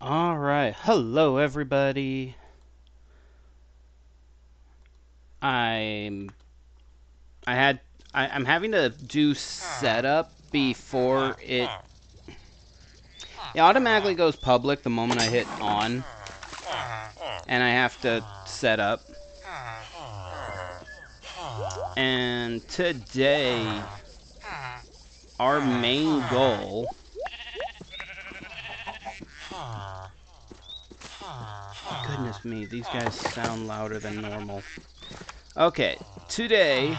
All right, hello everybody. I'm I'm having to do setup before it automatically goes public the moment I hit on, and I have to set up. And today, our main goal. Goodness me, these guys sound louder than normal. Okay, today,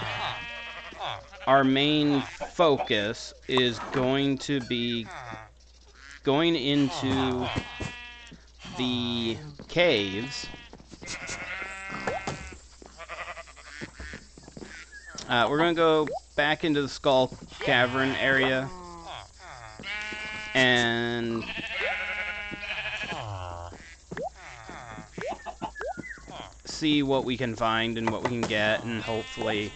our main focus is going to be going into the caves. We're going to go back into the Skull Cavern area and see what we can find and what we can get, and hopefully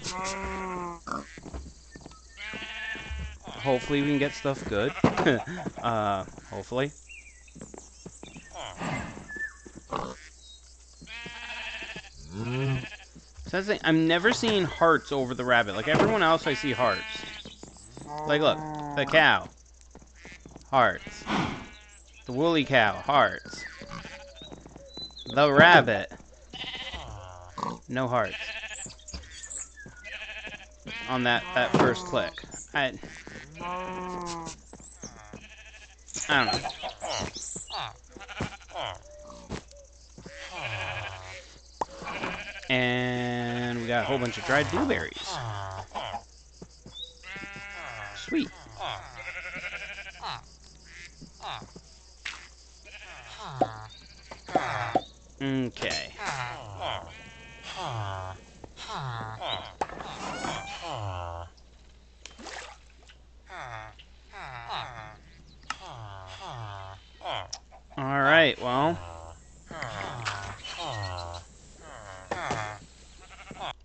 we can get stuff good. Hopefully. So that's the thing. I'm never seeing hearts over the rabbit. Like everyone else, I see hearts. Like, look, the cow. Hearts. The woolly cow. Hearts. The rabbit. No hearts. On that first click. I don't know. And we got a whole bunch of dried blueberries. Sweet. Okay. Alright, well.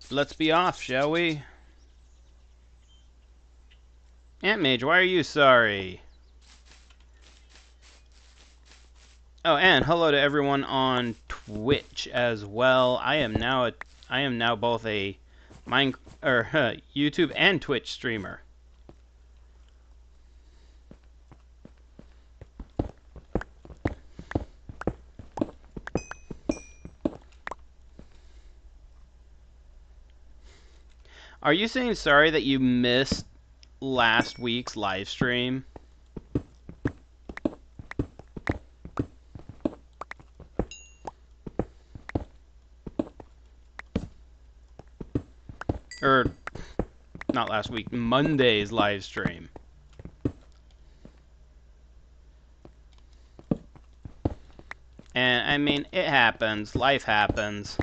Let's be off, shall we? Ant Mage, why are you sorry? Oh, and hello to everyone on Twitch as well. I am now both a YouTube and Twitch streamer. Are you saying sorry that you missed last week's live stream? Or, not last week, Monday's live stream. And, I mean, it happens. Life happens.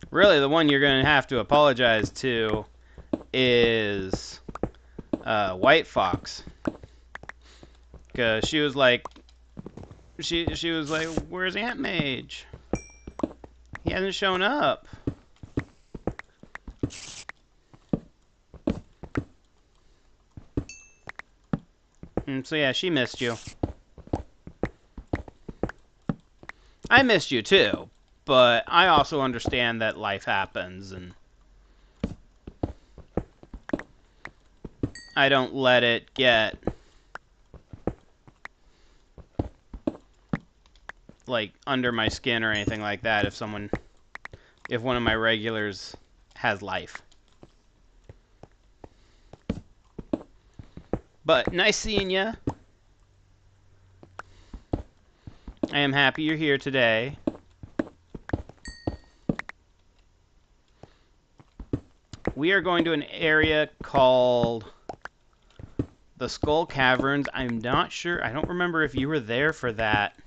Really, the one you're going to have to apologize to is White Fox. Because she was like, she was like, where's Ant Mage? He hasn't shown up. And so yeah, she missed you. I missed you too, but I also understand that life happens, and I don't let it get like under my skin or anything like that if one of my regulars has life. But nice seeing ya. I am happy you're here today. We are going to an area called the Skull Caverns. I'm not sure. I don't remember if you were there for that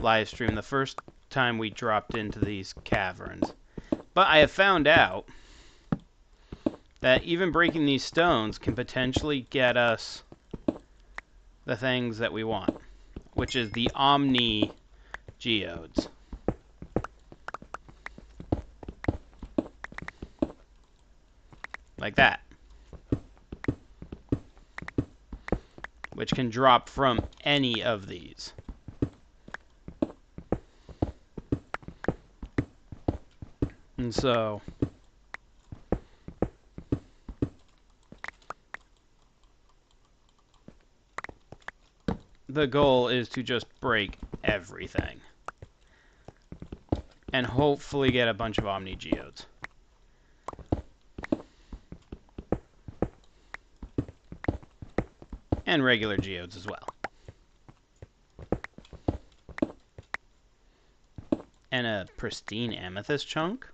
live stream the first time we dropped into these caverns. But I have found out that even breaking these stones can potentially get us the things that we want, which is the Omni Geodes. Like that. which can drop from any of these. And so the goal is to just break everything. And hopefully get a bunch of Omni Geodes. And regular geodes as well. And a pristine amethyst chunk?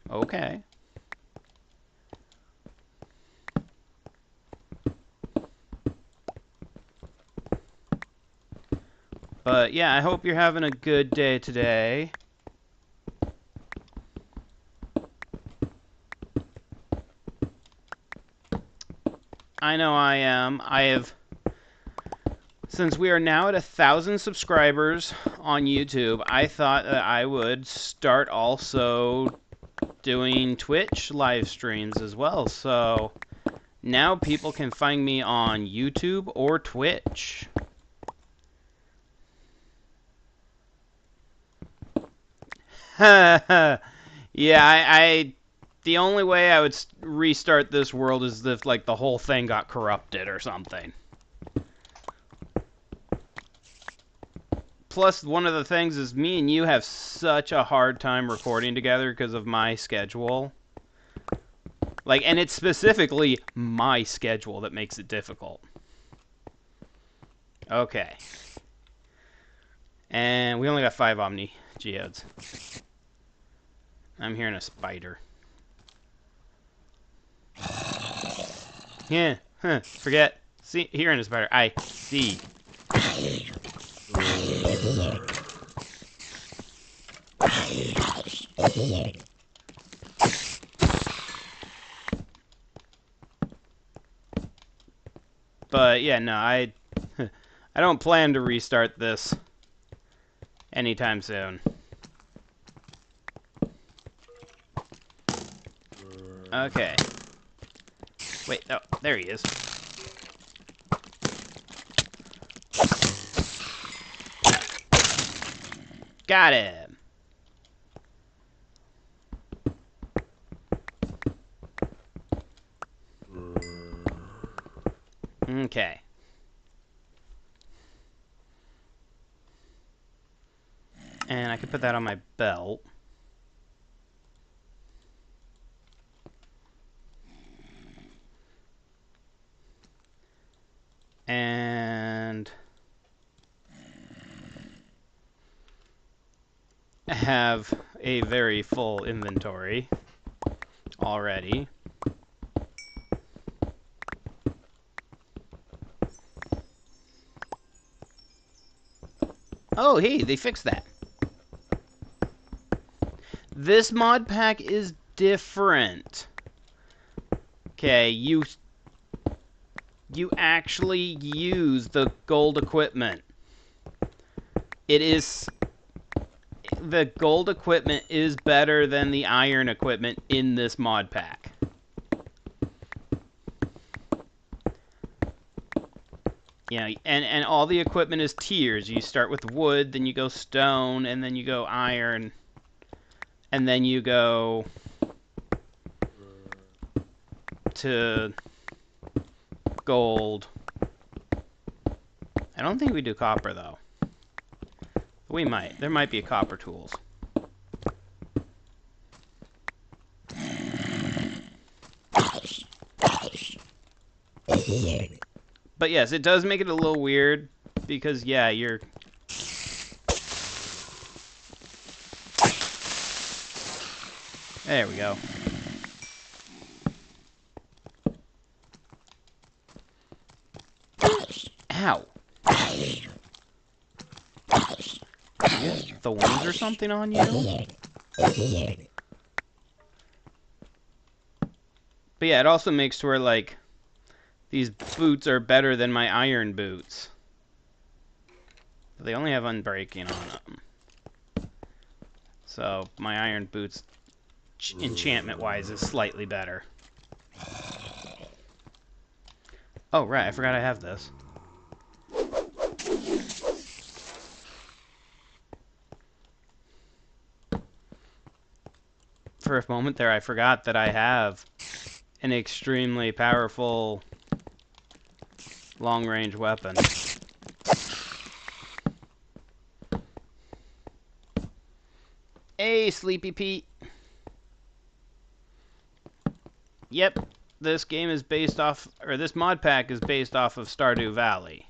Okay. But yeah, I hope you're having a good day today. I know I am. Since we are now at 1,000 subscribers on YouTube, I thought that I would start also doing Twitch live streams as well. So now people can find me on YouTube or Twitch. Yeah, the only way I would restart this world is if, like, the whole thing got corrupted or something. Plus, one of the things is me and you have such a hard time recording together because of my schedule. Like, and it's specifically my schedule that makes it difficult. Okay. And we only got 5 Omni Geodes. I'm hearing a spider. Yeah, huh, forget. See, hearing a spider. I see. But yeah, no, I don't plan to restart this anytime soon. Okay. Wait, oh, there he is. Got him. Okay. And I could put that on my belt. And have a very full inventory already. Oh, hey, they fixed that. This mod pack is different. Okay, you actually use the gold equipment. The gold equipment is better than the iron equipment in this mod pack. Yeah, and all the equipment is tiers. You start with wood, then you go stone, and then you go iron, and then you go to gold. I don't think we do copper, though. We might. There might be copper tools. But yes, it does make it a little weird because, yeah, you're... There we go. Ow! You have thorns or something on you? But yeah, it also makes to where, like, these boots are better than my iron boots. They only have unbreaking on them. So, my iron boots, enchantment-wise, is slightly better. Oh, right, I forgot I have this. For a moment there, I forgot that I have an extremely powerful long-range weapon. Hey, Sleepy Pete. Yep, this game is based off, or this mod pack is based off of Stardew Valley.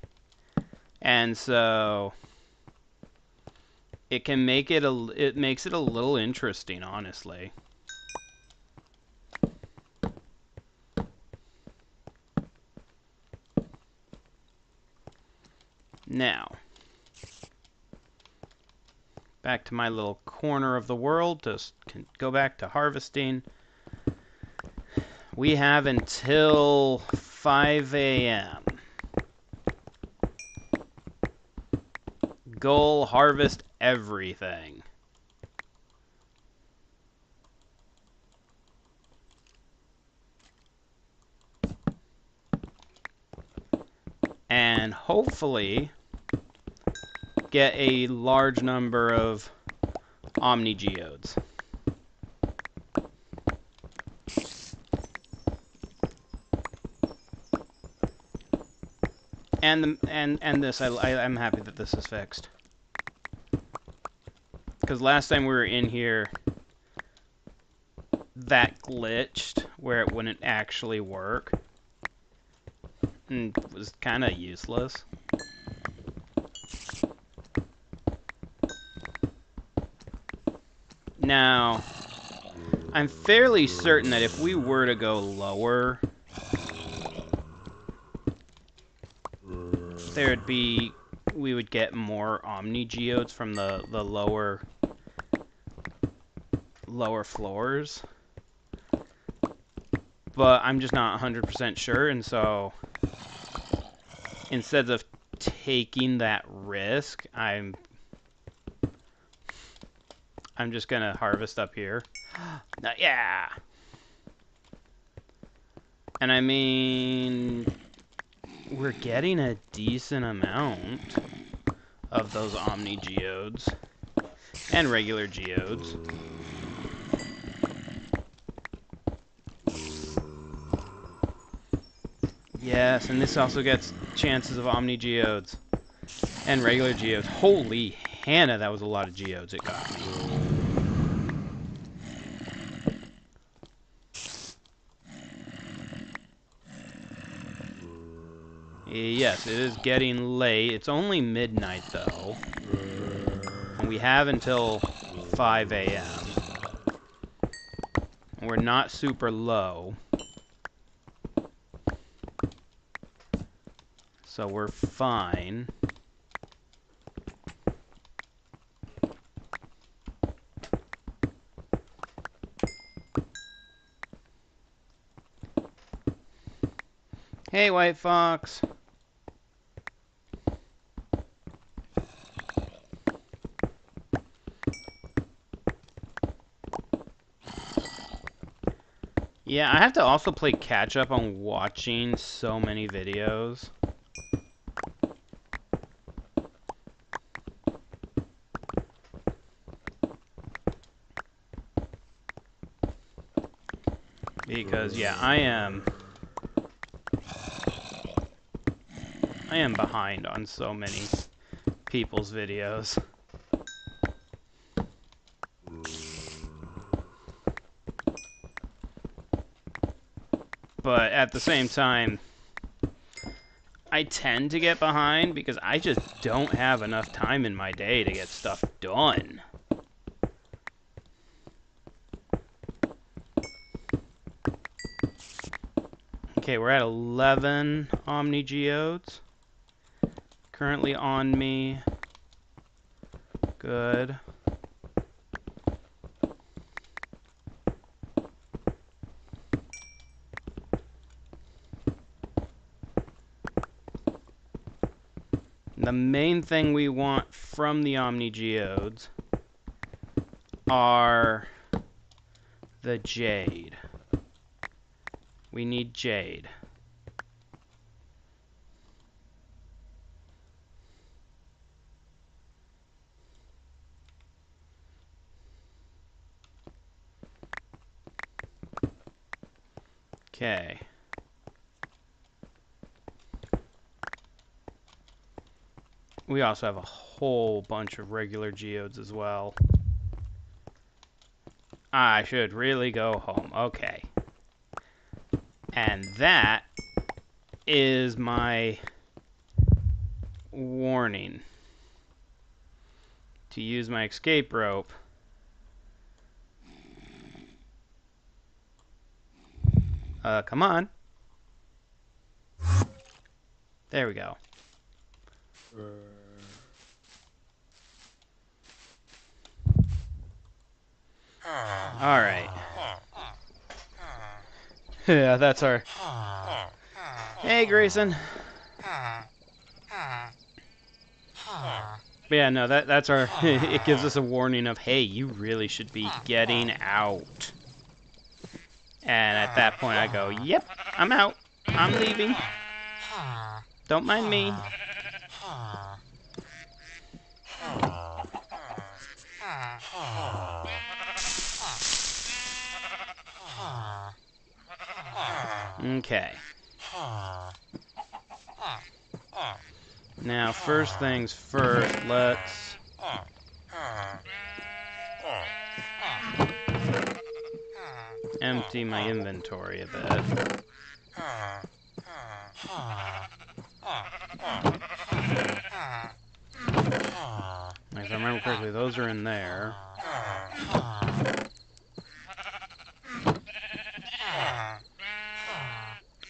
And so it can make it it makes it a little interesting, honestly. Now, back to my little corner of the world to go back to harvesting. We have until 5 a.m. Goal, harvest everything. And hopefully get a large number of Omni Geodes. And this, I'm happy that this is fixed. Because last time we were in here, that glitched where it wouldn't actually work. And it was kind of useless. Now, I'm fairly certain that if we were to go lower, we would get more Omni Geodes from the lower floors. But I'm just not 100% sure, and so instead of taking that risk, I'm just gonna harvest up here. Yeah. And I mean, we're getting a decent amount of those Omni Geodes and regular Geodes. Yes, and this also gets chances of Omni Geodes and regular Geodes. Holy Hannah, that was a lot of Geodes it got me. Yes, it is getting late. It's only midnight, though. And we have until 5 a.m. And we're not super low. So we're fine. Hey, White Fox. Yeah, I have to also play catch up on watching so many videos. Because, yeah, I am behind on so many people's videos. But at the same time, I tend to get behind because I just don't have enough time in my day to get stuff done. Okay, we're at 11 Omni Geodes. Currently on me. Good. The main thing we want from the Omni Geodes are the jade. We need jade. Okay. We also have a whole bunch of regular geodes as well. I should really go home. Okay. And that is my warning. To use my escape rope. Come on. There we go. Alright. Yeah, that's our... Hey, Grayson. But yeah, no, that's our... It gives us a warning of, hey, you really should be getting out. And at that point, I go, yep, I'm out. I'm leaving. Don't mind me. Okay. Now, first things first, let's... empty my inventory a bit. If I remember correctly, those are in there.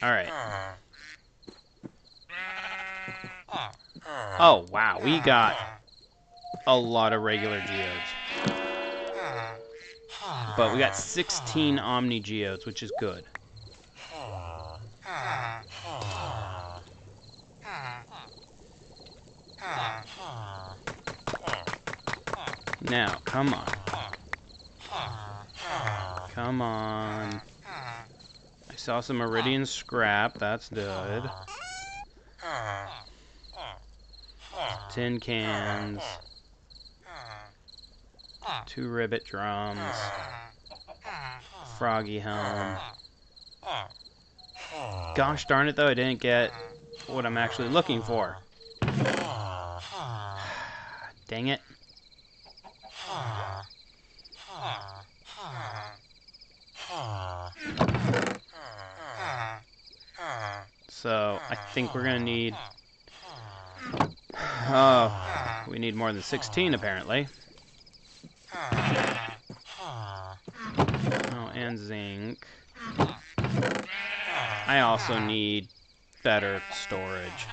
Alright. Oh, wow, we got a lot of regular geodes. But we got 16 Omni geodes, which is good. Now, come on. Come on. I saw some Iridian scrap, that's good. Tin cans. 2 ribbit drums. Froggy helm. Gosh darn it though, I didn't get what I'm actually looking for. Dang it. So, I think we're gonna need... Oh, we need more than 16 apparently. Oh, and zinc. I also need better storage.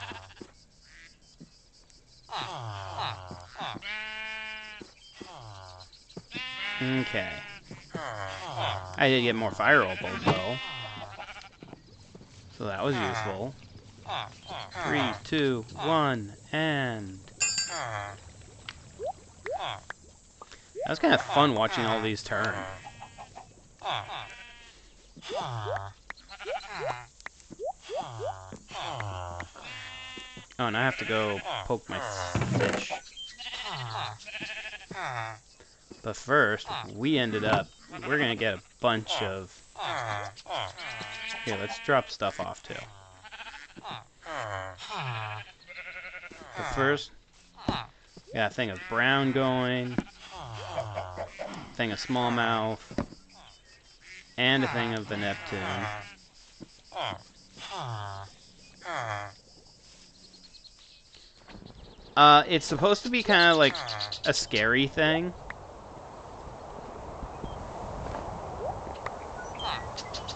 Okay. I did get more fire opals though. So that was useful. 3, 2, 1, and... That was kind of fun watching all these turn. Oh, and I have to go poke my fish. But first, we ended up... We're gonna get a bunch of... Here, let's drop stuff off too. But first, got a thing of brown going, thing of smallmouth, and a thing of the Neptune. It's supposed to be kind of like a scary thing.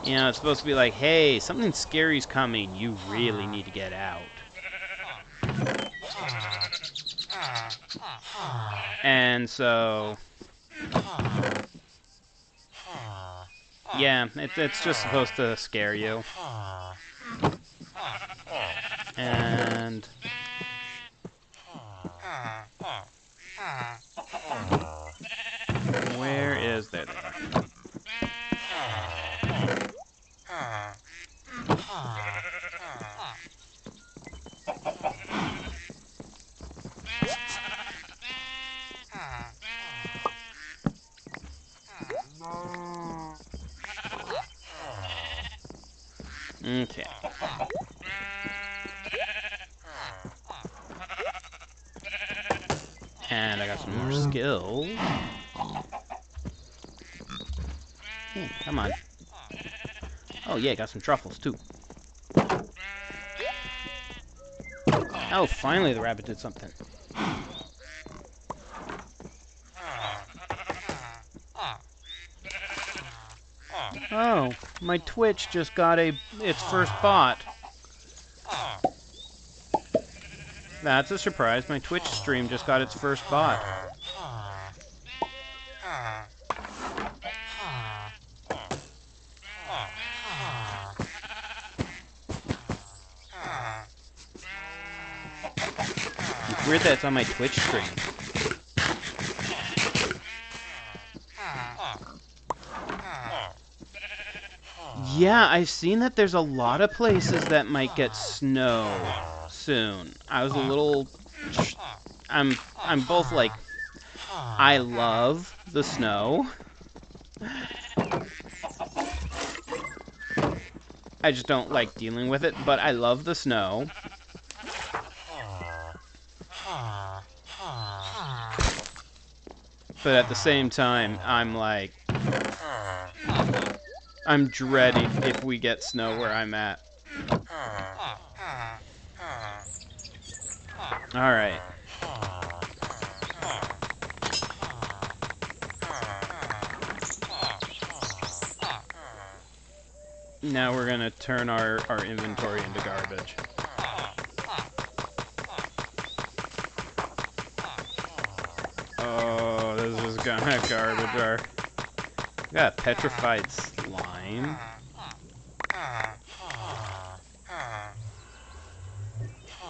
You know, it's supposed to be like, hey, something scary's coming, you really need to get out. And so... Yeah, it's just supposed to scare you. And... Where is there? Okay. And I got some more skills. Hey, come on. Oh yeah, got some truffles too. Oh, finally the rabbit did something. Oh, my Twitch just got its first bot. That's a surprise. My Twitch stream just got its first bot. It's weird that it's on my Twitch stream. Yeah, I've seen that there's a lot of places that might get snow soon. I was a little... I'm both like, I love the snow. I just don't like dealing with it, but I love the snow. But at the same time, I'm like... I'm dreading if we get snow where I'm at. Alright. Now we're gonna turn our inventory into garbage. Oh, this is gonna garbage our... We got petrified slime.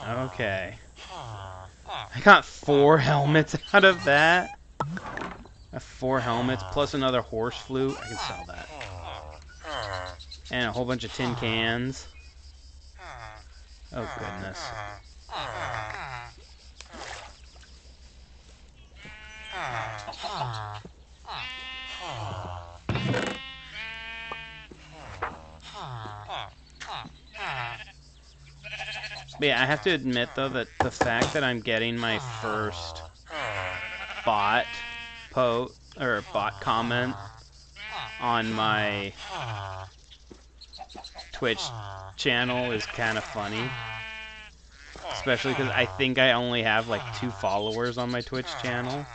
Okay. I got 4 helmets out of that. I have 4 helmets plus another horse flute. I can sell that. And a whole bunch of tin cans. Oh, goodness. But yeah, I have to admit, though, that the fact that I'm getting my first bot comment on my Twitch channel is kind of funny. Especially because I think I only have like 2 followers on my Twitch channel.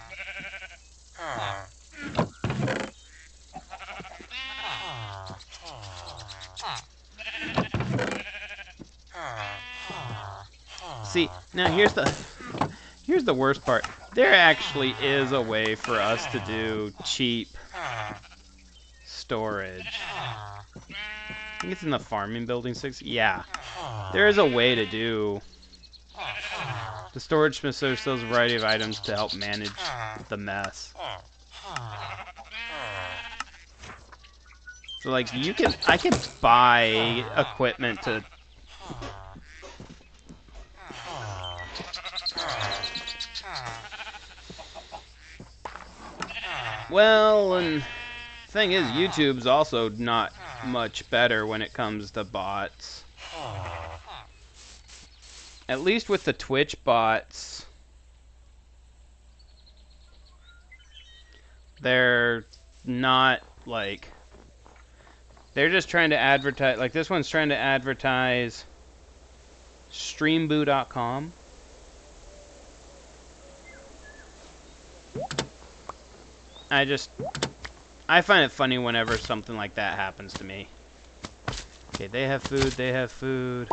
See, now here's the worst part. There actually is a way for us to do cheap storage. I think it's in the farming building 6. Yeah. There is a way to do... The storage smith sells a variety of items to help manage the mess. So like I can buy equipment to... Well, and the thing is, YouTube's also not much better when it comes to bots. At least with the Twitch bots, they're not like... They're just trying to advertise... Like, this one's trying to advertise streamboo.com. I find it funny whenever something like that happens to me. Okay, they have food, they have food.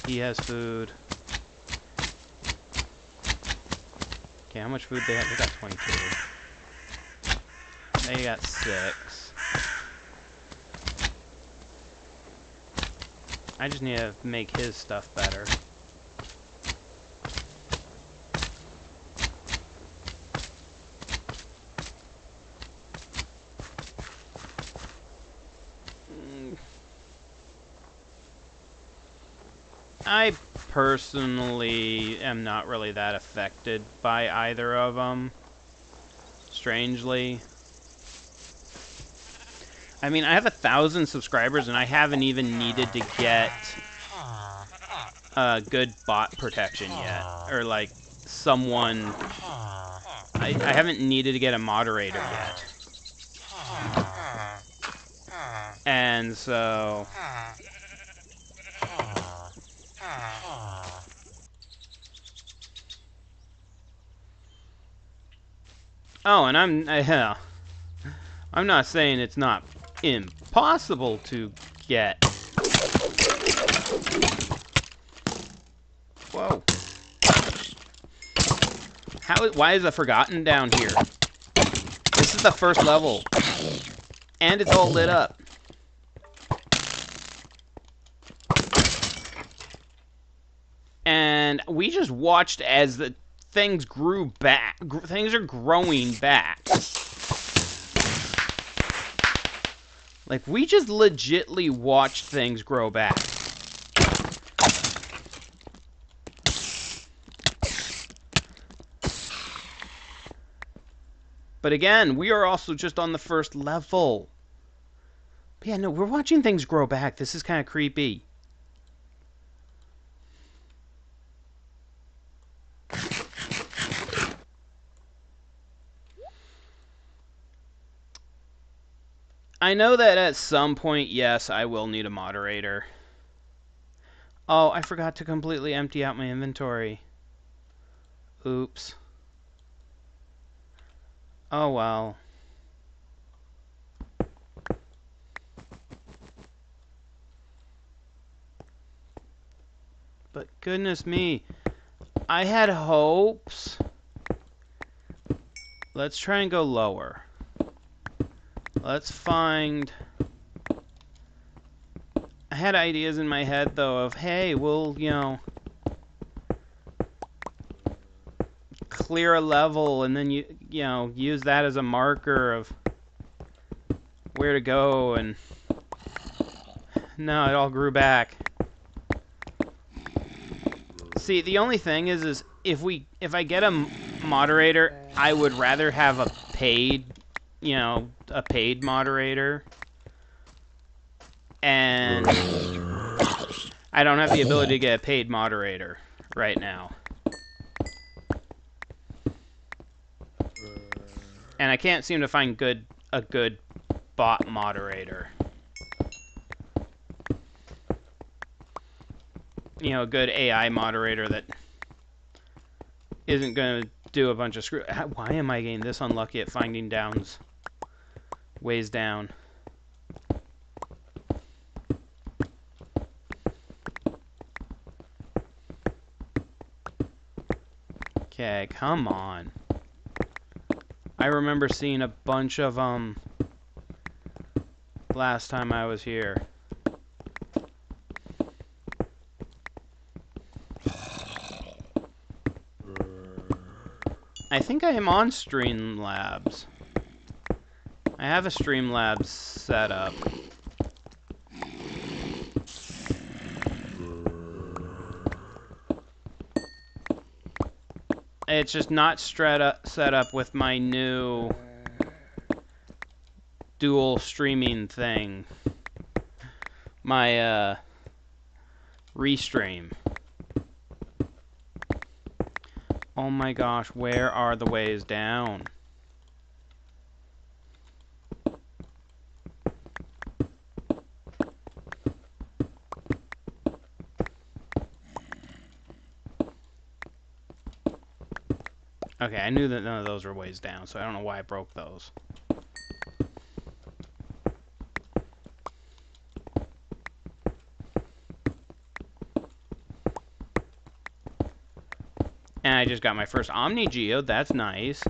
He has food. Okay, how much food they have? They got 22. They got 6. I just need to make his stuff better. I personally am not really that affected by either of them. Strangely. I mean, I have 1,000 subscribers, and I haven't even needed to get good bot protection yet. Or, like, someone... I haven't needed to get a moderator yet. And so... Oh, and I'm not saying it's not impossible to get. Whoa. Why is it forgotten down here? This is the first level. And it's all lit up. And we just watched as the things grew back. Things are growing back. Like, we just legitly watched things grow back. But again, we are also just on the first level. But yeah, no, we're watching things grow back. This is kind of creepy. I know that at some point, yes, I will need a moderator. Oh, I forgot to completely empty out my inventory. Oops. Oh, well. But goodness me, I had hopes. Let's try and go lower. Let's find... I had ideas in my head, though, of, hey, we'll, you know, clear a level and then, you know, use that as a marker of where to go, and no, it all grew back. See, the only thing is if I get a moderator, I would rather have a paid, you know, a paid moderator. And I don't have the ability to get a paid moderator right now. And I can't seem to find a good bot moderator. You know, a good AI moderator that isn't going to do a bunch of screw... Why am I getting this unlucky at finding downs? Ways down. Okay, come on. I remember seeing a bunch of last time I was here. I think I am on Streamlabs. I have a Streamlabs set up. It's just not set up with my new dual streaming thing. My restream. Oh my gosh, where are the ways down? Okay, I knew that none of those were ways down, so I don't know why I broke those. And I just got my first Omni Geode, that's nice.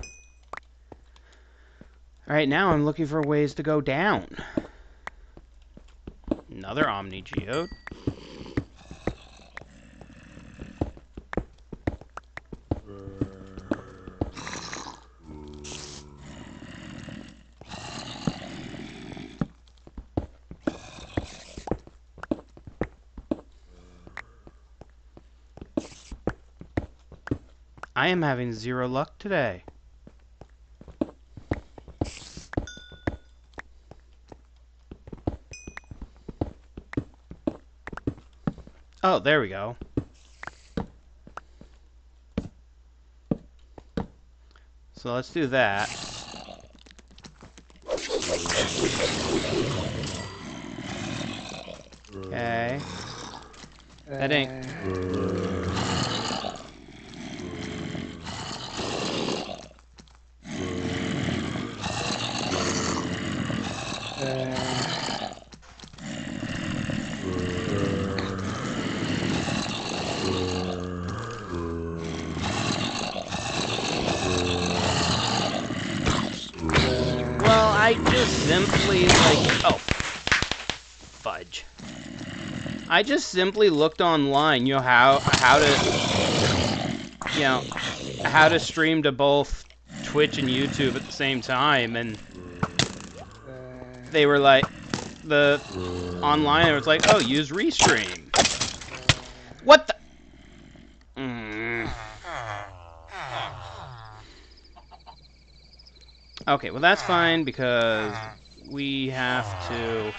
Alright, now I'm looking for ways to go down. Another Omni Geode. I am having zero luck today. Oh, there we go. So let's do that. Okay. That ain't... Well, I just simply, like... Oh. Fudge. I just simply looked online, you know, how to stream to both Twitch and YouTube at the same time, and they were like, online it was like, oh, use Restream. What the? Okay, well that's fine because we have to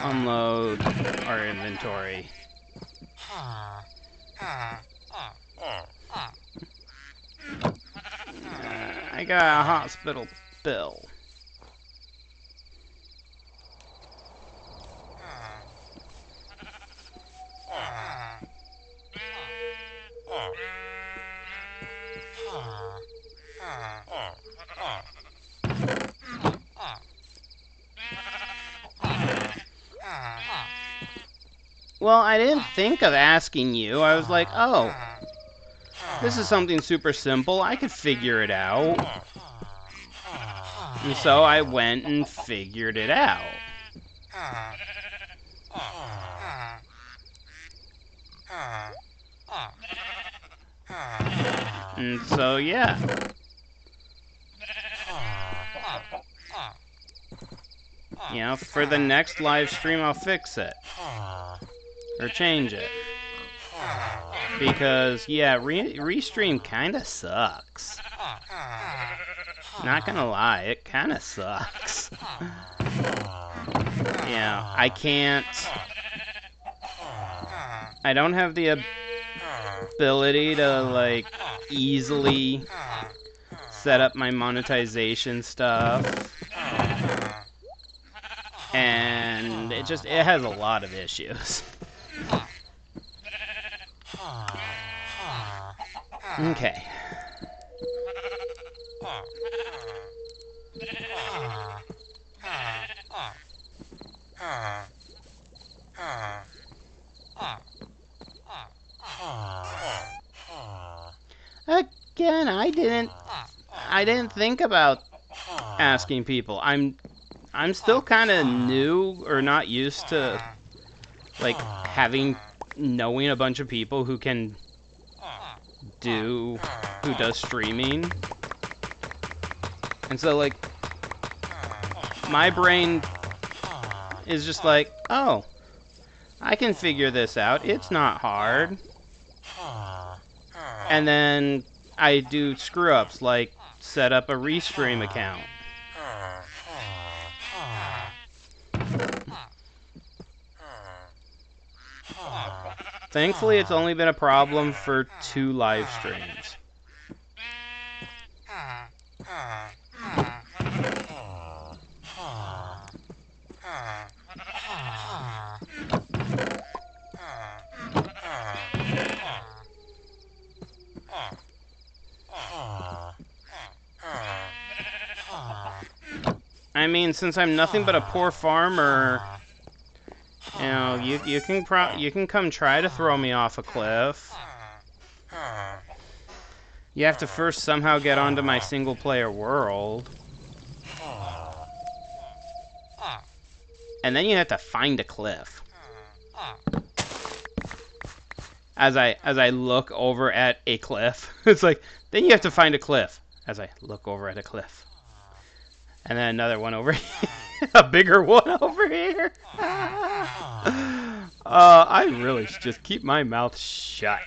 unload our inventory. I got a hospital bill. Well, I didn't think of asking you. I was like, oh, this is something super simple. I could figure it out. And so I went and figured it out. And so, yeah. You know, for the next live stream, I'll fix it. Or change it. Because, yeah, Restream kinda sucks. Not gonna lie, it kinda sucks. Yeah, I can't... I don't have the ability to, like, easily set up my monetization stuff. And it has a lot of issues. Okay. Again, I didn't think about asking people. I'm still kind of new or not used to like knowing a bunch of people who does streaming. And so like my brain is just like, oh, I can figure this out. It's not hard. And then I do screw-ups like set up a Restream account. Thankfully, it's only been a problem for 2 live streams. I mean, since I'm nothing but a poor farmer, you know, you can come try to throw me off a cliff. You have to first somehow get onto my single-player world. And then you have to find a cliff. As I look over at a cliff, it's like, then you have to find a cliff. As I look over at a cliff. And then another one over here. A bigger one over here. I really should just keep my mouth shut.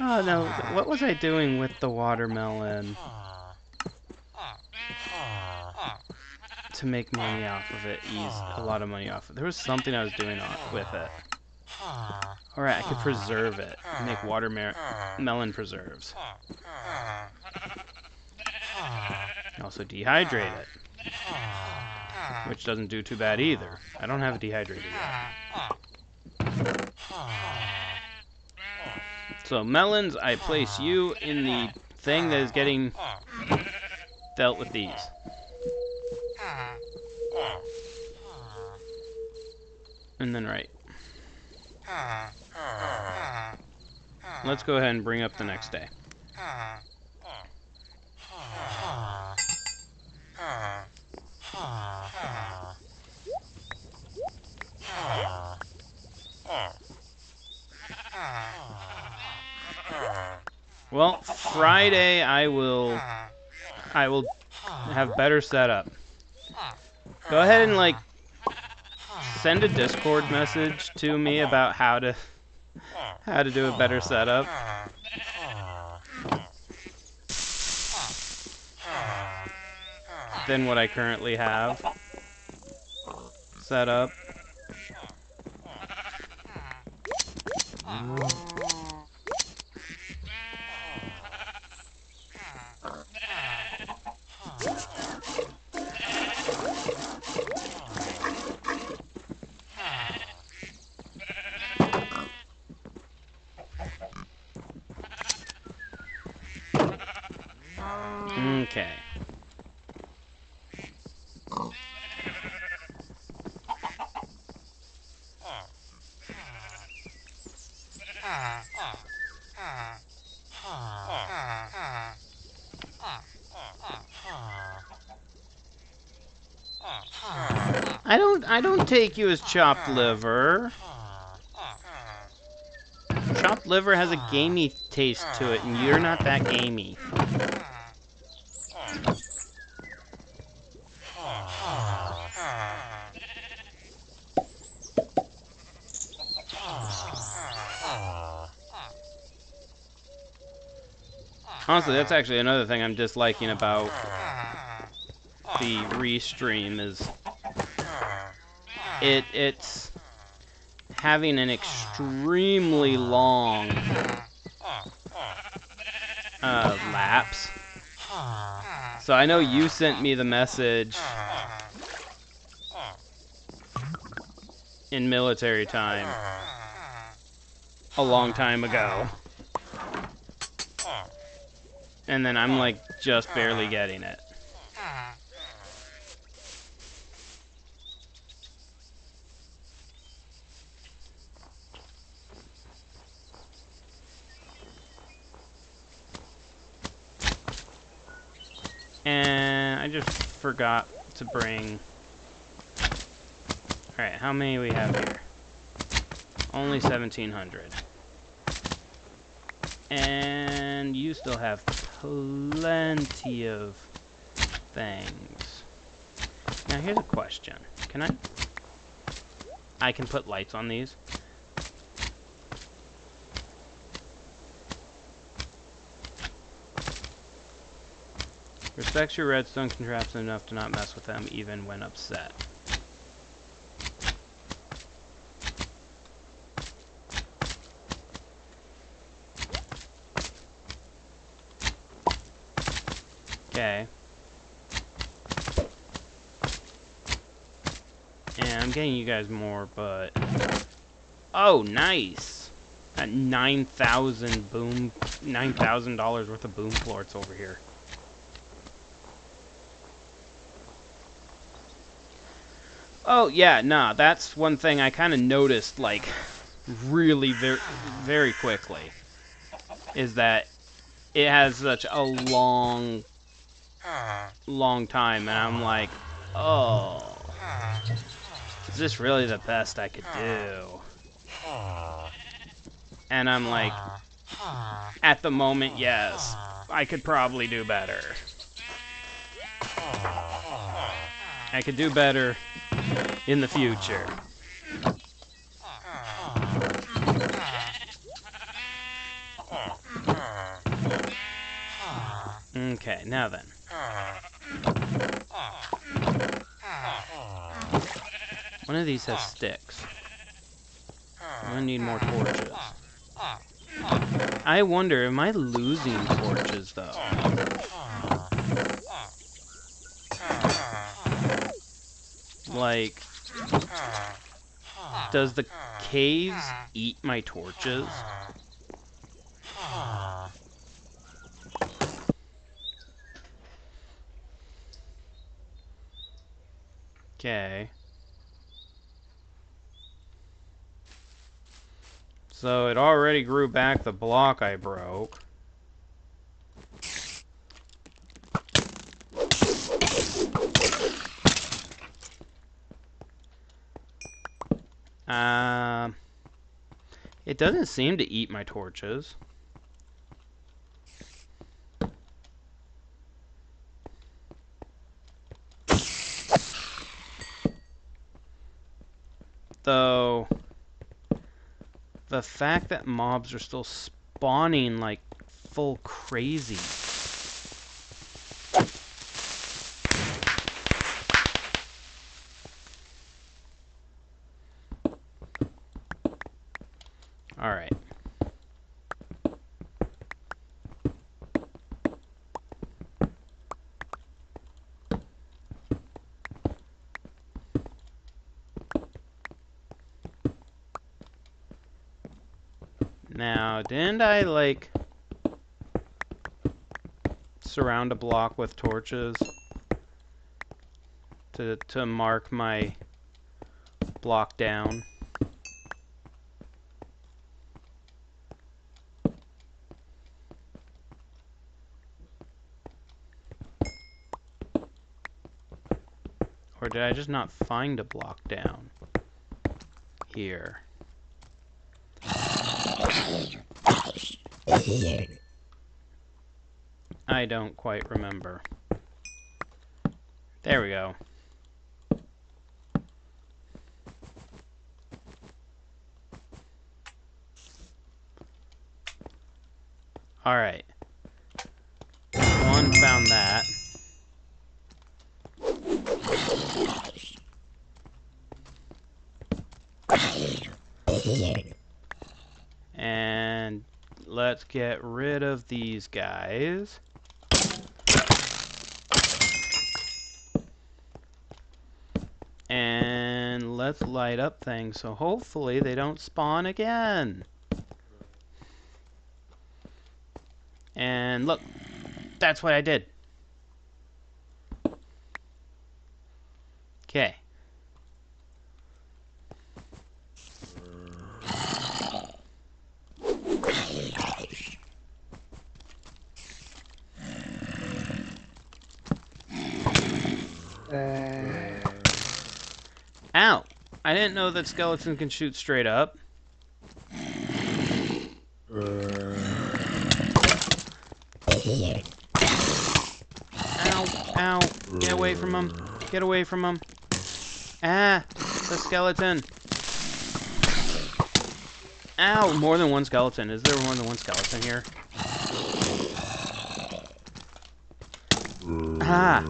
Oh no, what was I doing with the watermelon? to make money off of it, a lot of money off of it. There was something I was doing with it. Alright, I could preserve it. Make watermelon preserves. Also dehydrate it. Which doesn't do too bad either. I don't have it dehydrated yet. So melons, I place you in the thing that is getting dealt with these. And then right. Let's go ahead and bring up the next day. Well, Friday I will have better setup. Go ahead and like send a Discord message to me about how to do a better setup. Than what I currently have set up. Okay. I don't take you as chopped liver. Chopped liver has a gamey taste to it, and you're not that gamey. Honestly, that's actually another thing I'm disliking about the restream is it's having an extremely long lapse. So I know you sent me the message in military time a long time ago. And then I'm like just barely getting it. And I just forgot to bring... Alright, how many we have here? Only 1,700. And you still have plenty of things. Now here's a question. Can I can put lights on these? Respects your redstone contraptions enough to not mess with them even when upset. Okay. And I'm getting you guys more, but... Oh, nice! Got $9,000 worth of boom plorts over here. Oh, yeah, nah, that's one thing I kind of noticed, like, really very quickly. Is that it has such a long time, and I'm like, oh, is this really the best I could do? And I'm like, at the moment, yes, I could probably do better. I could do better in the future. Okay, now then. One of these has sticks. I'm gonna need more torches. I wonder, am I losing torches, though? Like, does the caves eat my torches? Okay. So it already grew back the block I broke. It doesn't seem to eat my torches. Though, the fact that mobs are still spawning like full crazy. Alright. Now, didn't I, like, surround a block with torches to mark my block down? Or did I just not find a block down here? I don't quite remember. There we go. Alright. One found that. And let's get rid of these guys. And let's light up things so hopefully they don't spawn again. And look, that's what I did. Okay. Ow! I didn't know that skeleton can shoot straight up. Ow! Ow! Get away from him! Get away from him! Ah! The skeleton! Ow! More than one skeleton. Is there more than one skeleton here? Ah!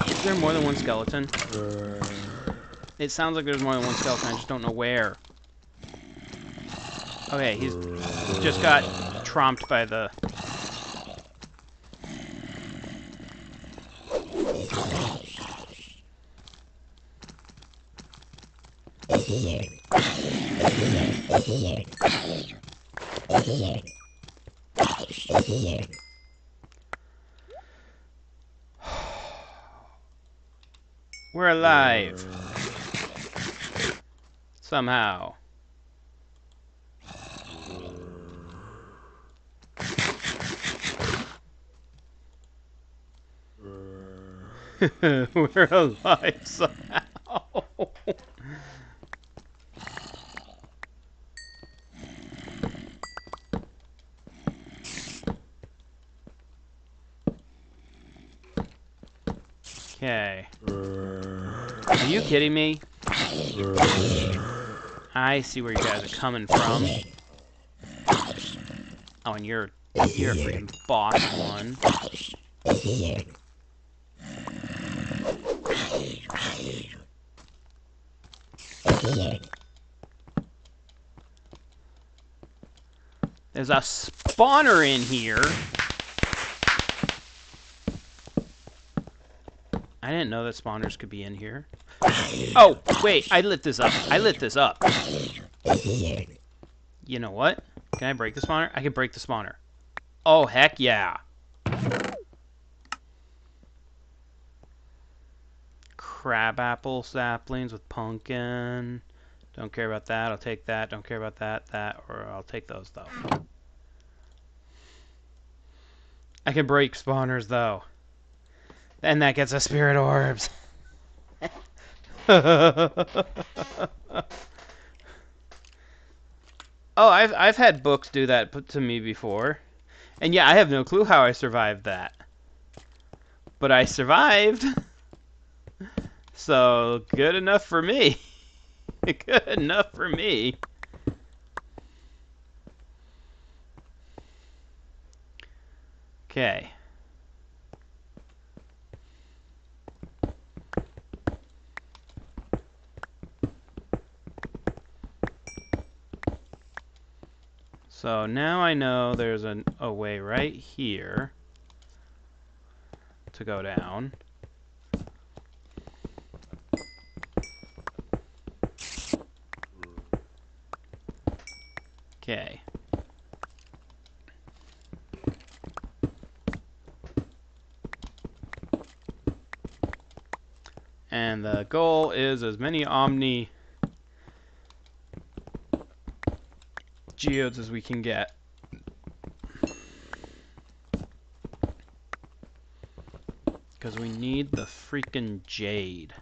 Is there more than one skeleton? It sounds like there's more than one skeleton, I just don't know where. Okay, he's just got tromped by the... We're alive. Somehow. We're alive somehow. Okay. Are you kidding me? I see where you guys are coming from. Oh, and you're You're a freaking boss one. There's a spawner in here. I didn't know that spawners could be in here. Oh, wait, I lit this up. I lit this up. You know what? Can I break the spawner? I can break the spawner. Oh, heck yeah. Crabapple saplings with pumpkin. Don't care about that. I'll take that. Don't care about that, or I'll take those, though. I can break spawners, though. And that gets us spirit orbs. Oh, I've had books do that put to me before. And yeah, I have no clue how I survived that. But I survived. So, good enough for me. Good enough for me. Okay. So now I know there's a way right here to go down. Okay. And the goal is as many Omni geodes as we can get. Because we need the freaking jade.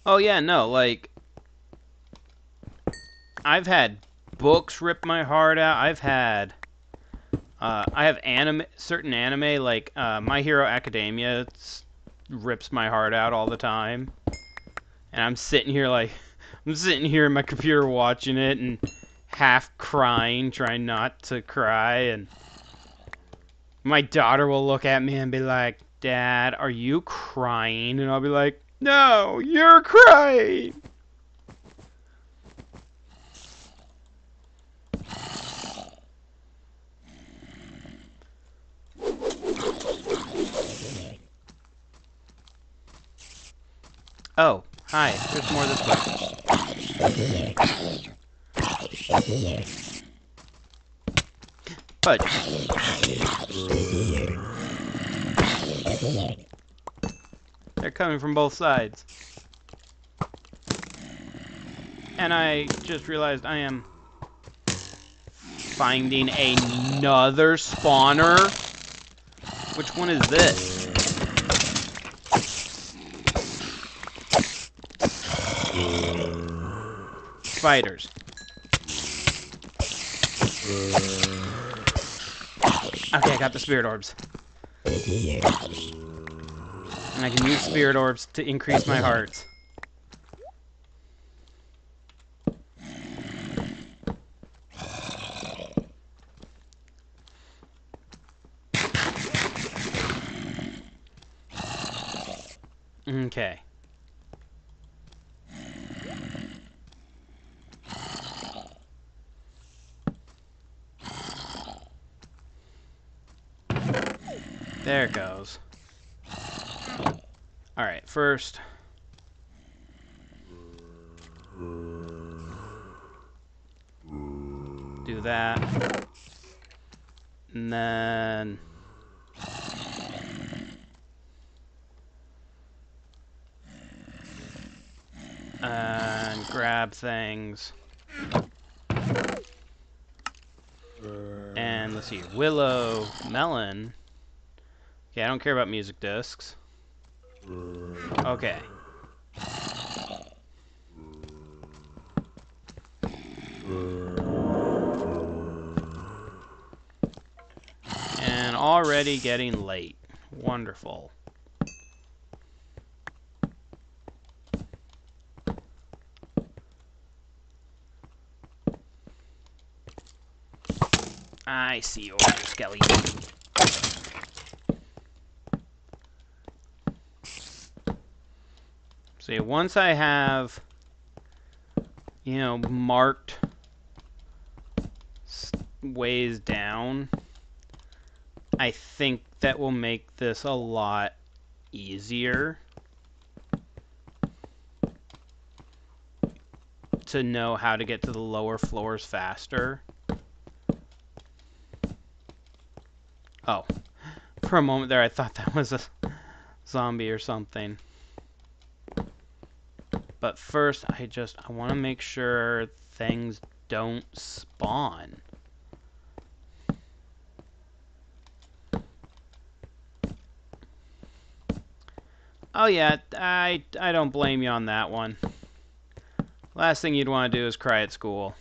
Oh yeah, no, like, I've had books rip my heart out. I have certain anime, like, My Hero Academia rips my heart out all the time. And I'm sitting here in my computer watching it and half crying, trying not to cry, and my daughter will look at me and be like, "Dad, are you crying?" And I'll be like, "No, you're crying." Oh, hi. There's more this way. Fudge. They're coming from both sides. And I just realized I am finding another spawner. Which one is this? Spiders. Okay, I got the spirit orbs. And I can use spirit orbs to increase my hearts. Okay. There it goes. Alright, first. Do that. And then. And grab things. And let's see. Willow, melon. Okay, I don't care about music discs. Okay. And already getting late. Wonderful. I see you over there, Skelly. See, once I have, you know, marked ways down, I think that will make this a lot easier to know how to get to the lower floors faster. Oh, for a moment there I thought that was a zombie or something. But first, I want to make sure things don't spawn. Oh yeah, I don't blame you on that one. Last thing you'd want to do is cry at school.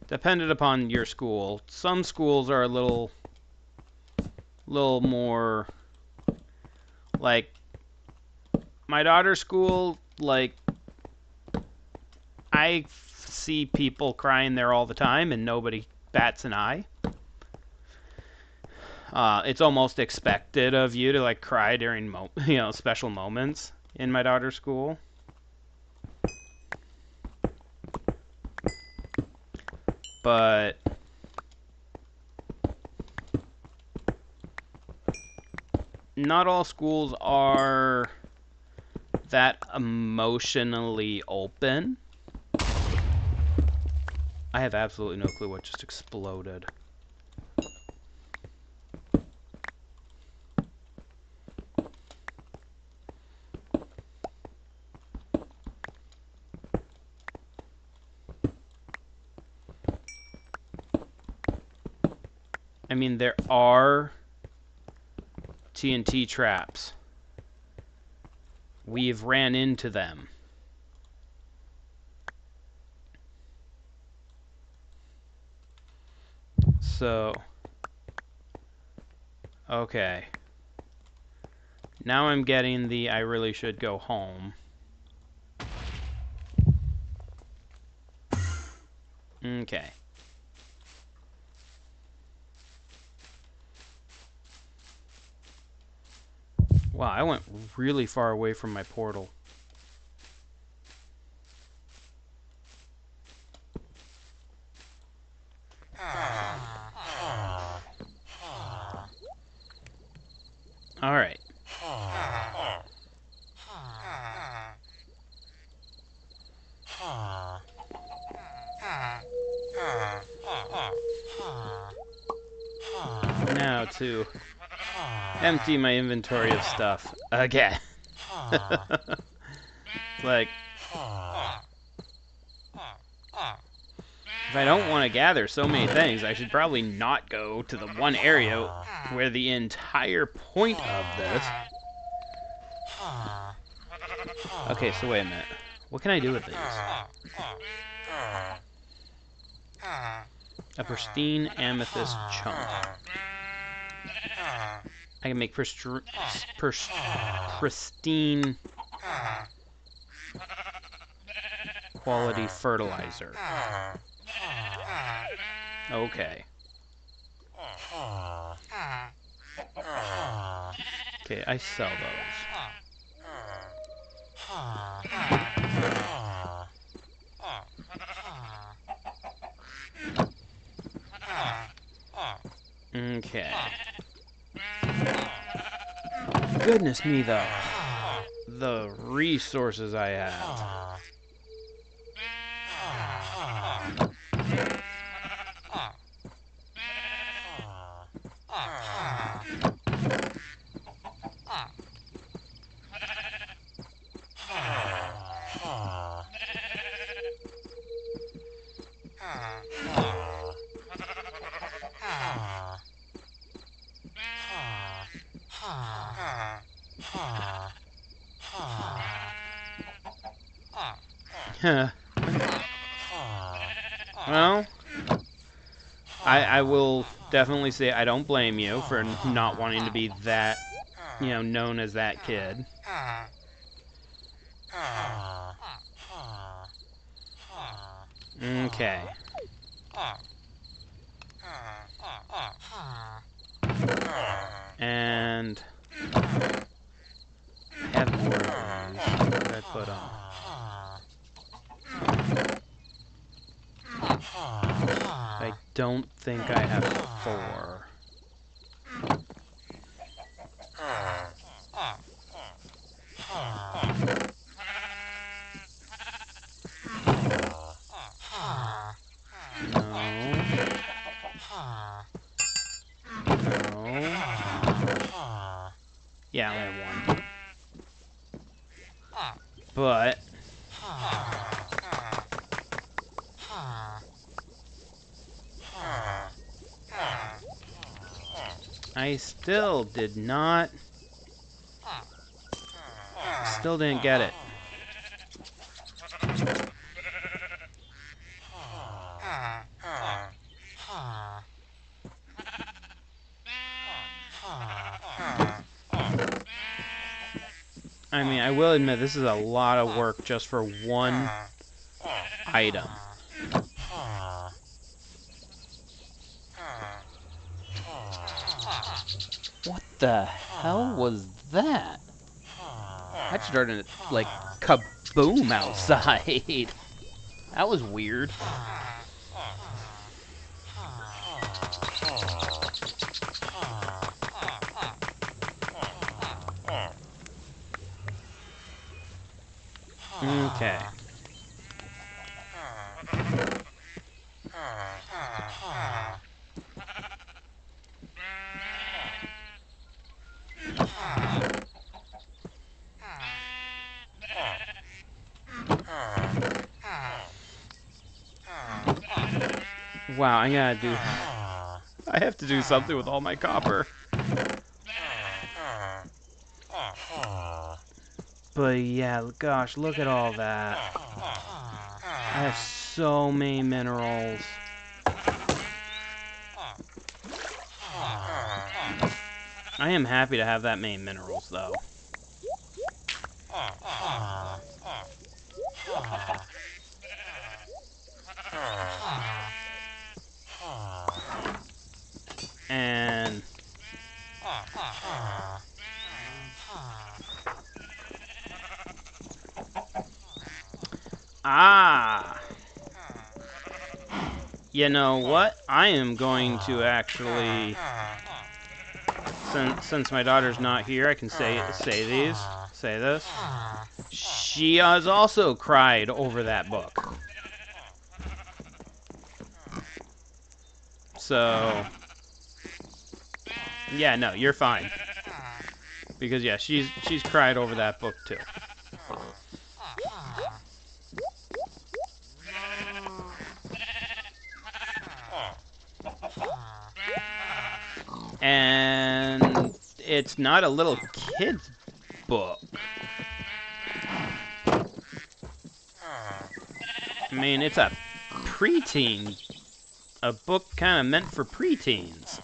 Dependent upon your school. Some schools are a little more, like, my daughter's school, like, I see people crying there all the time and nobody bats an eye. It's almost expected of you to, like, cry during special moments in my daughter's school. But not all schools are that emotionally open. I have absolutely no clue what just exploded. I mean, there are TNT traps. We've ran into them. So, okay. Now I'm getting the I really should go home. Okay. Wow, I went really far away from my portal. Alright. Now to empty my inventory of stuff again. Like, if I don't want to gather so many things, I should probably not go to the one area where the entire point of this... Okay, so wait a minute. What can I do with these? A pristine amethyst chunk. I can make pristine quality fertilizer. Okay. Okay, I sell those. Okay. Goodness me, though. The resources I have. Well, I will definitely say I don't blame you for not wanting to be that, known as that kid. Okay. And I have more of these. Where did I put them? I don't think I have 4. No. Yeah, I only have 1. But I still did not. Still didn't get it. I mean, I will admit this is a lot of work just for 1 item. What the hell was that? That started like kaboom outside. That was weird. Okay. Wow, I gotta do... I have to do something with all my copper. But yeah, gosh, look at all that. I have so many minerals. I am happy to have that many minerals, though. And... Ah! You know what? I am going to actually... Since my daughter's not here, I can say this. She has also cried over that book. So... Yeah, no, you're fine. Because yeah, she's cried over that book too. And it's not a little kid's book. I mean, it's a preteen, a book kind of meant for preteens.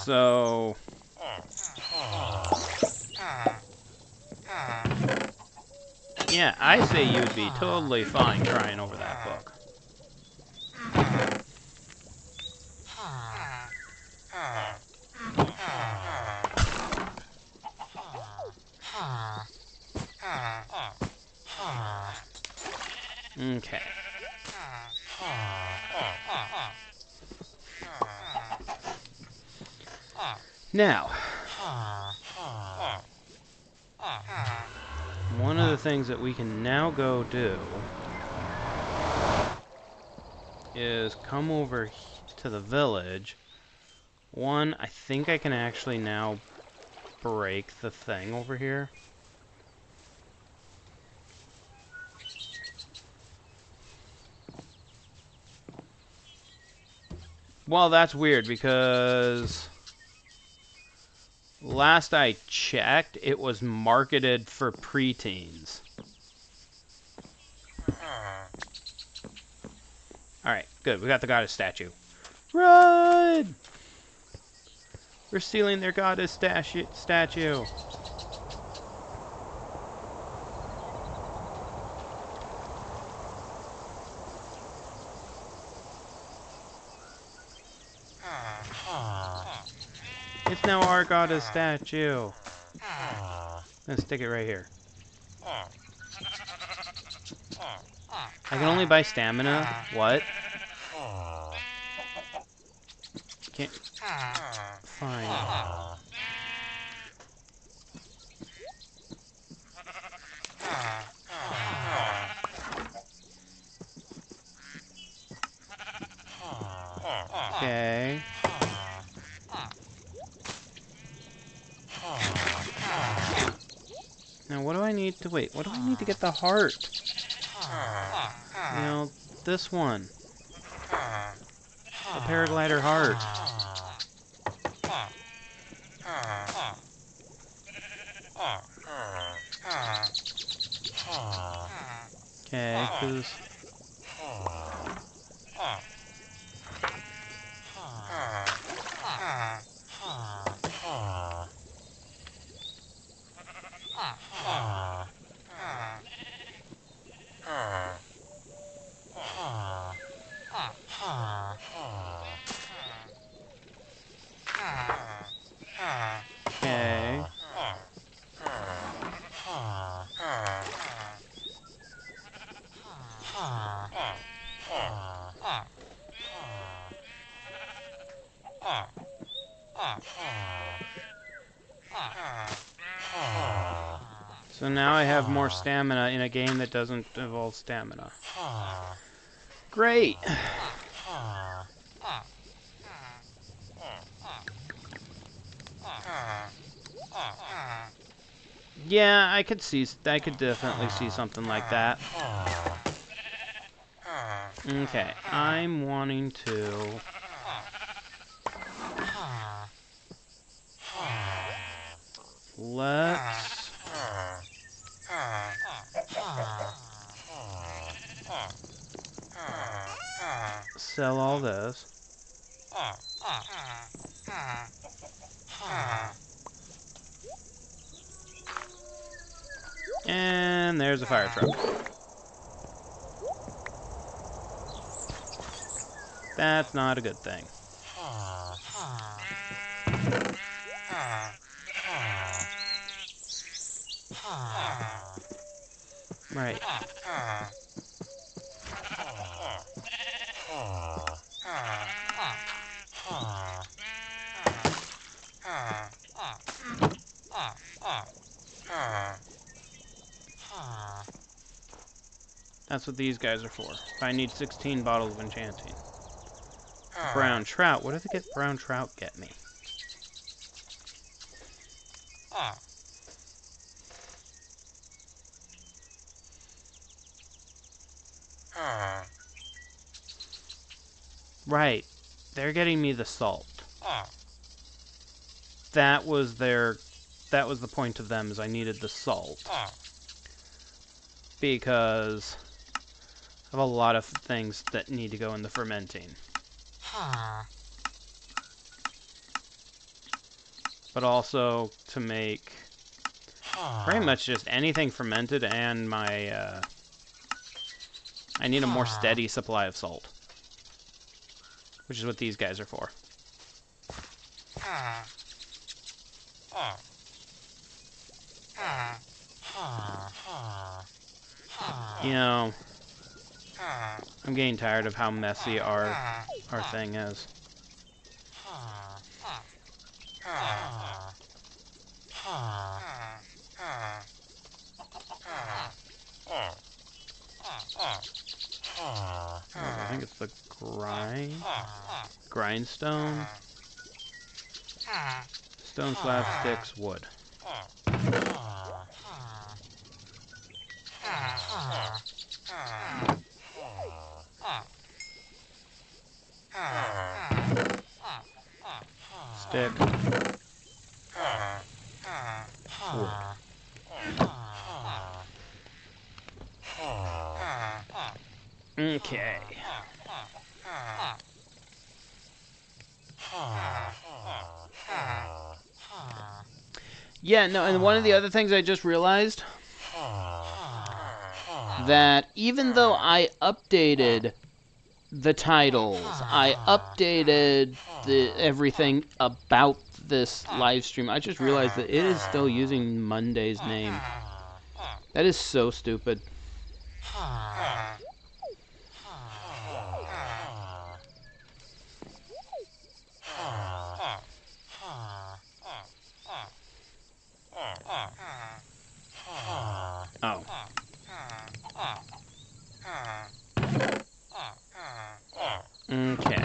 So... Yeah, I say you would be totally fine crying over that book. Okay. Now, one of the things that we can now go do is come over to the village. One, I think I can actually now break the thing over here. Well, that's weird because last I checked, it was marketed for preteens. Alright, good. We got the goddess statue. Run! We're stealing their goddess statue. It's now our goddess statue. Let's stick it right here. I can only buy stamina? What? Can't... Fine. Okay. Now what do I need to... Wait, what do I need to get the heart? You know, this one. The paraglider heart. Okay, because... Okay. So now I have more stamina in a game that doesn't involve stamina. Great! Yeah, I could definitely see something like that. Okay, I'm wanting to... Let's... sell all this. And there's a fire truck. That's not a good thing. Right. That's what these guys are for. I need 16 bottles of enchanting. Brown trout. What did the brown trout get me? Right. They're getting me the salt. That was the point of them, is I needed the salt. Because I have a lot of things that need to go in the fermenting. But also to make pretty much just anything fermented, and my I need a more steady supply of salt. Which is what these guys are for. You know, I'm getting tired of how messy our thing is. I think it's the grindstone. Stone slab, sticks, wood. stick. Wood. Okay. Yeah, no, and one of the other things I just realized, that even though I updated the titles, I updated everything about this live stream, I just realized that it is still using Monday's name. That is so stupid. Oh. Okay.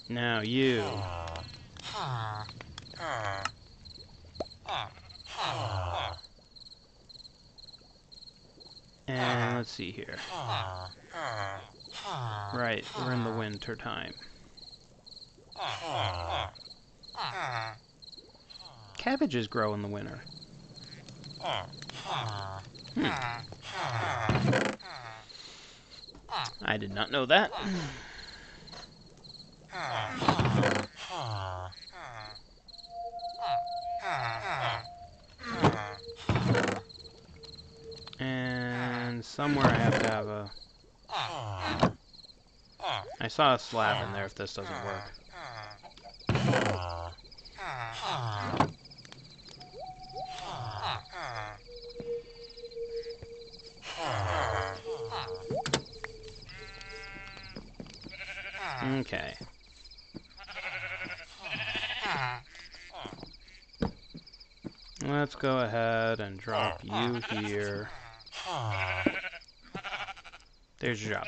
Now you. And let's see here. Right, we're in the winter time. Cabbages grow in the winter. I did not know that. And somewhere I have to have a... I saw a slab in there if this doesn't work. Okay. Let's go ahead and drop you here. There's your job.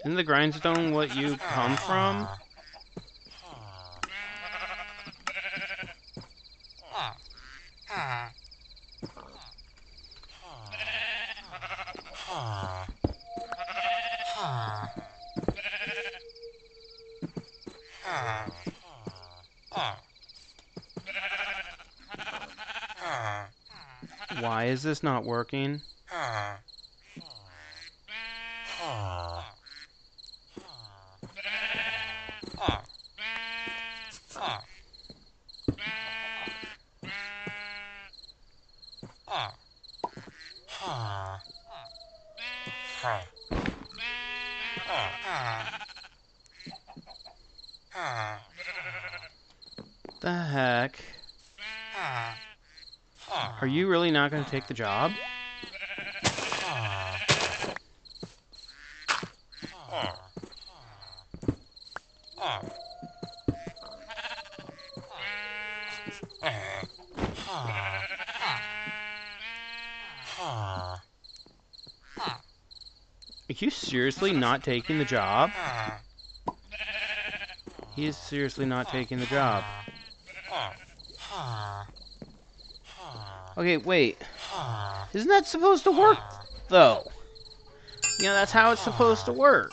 Isn't the grindstone what you come from? Why is this not working? The heck? Are you really not going to take the job? Are you seriously not taking the job? He is seriously not taking the job. Okay, wait. Isn't that supposed to work, though? You know, that's how it's supposed to work.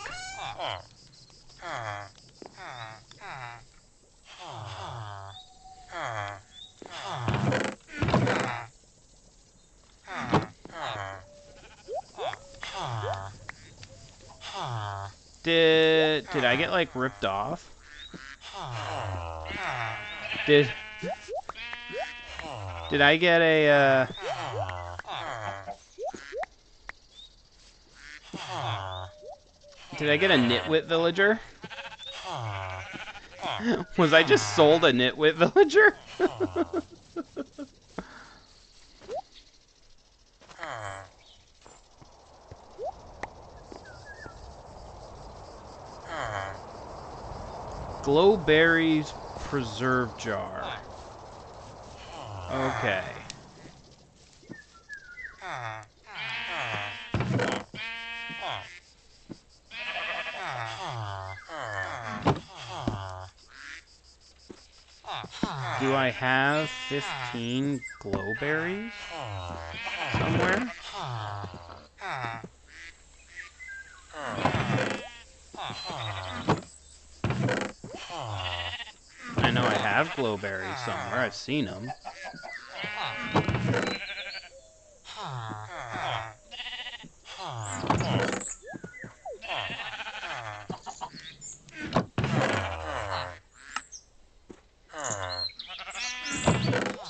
Did I get, like, ripped off? Did I get a, Did I get a nitwit villager? Was I just sold a nitwit villager? Glowberries preserve jar. Okay. Do I have 15 glowberries somewhere? I know I have glowberries somewhere. I've seen them.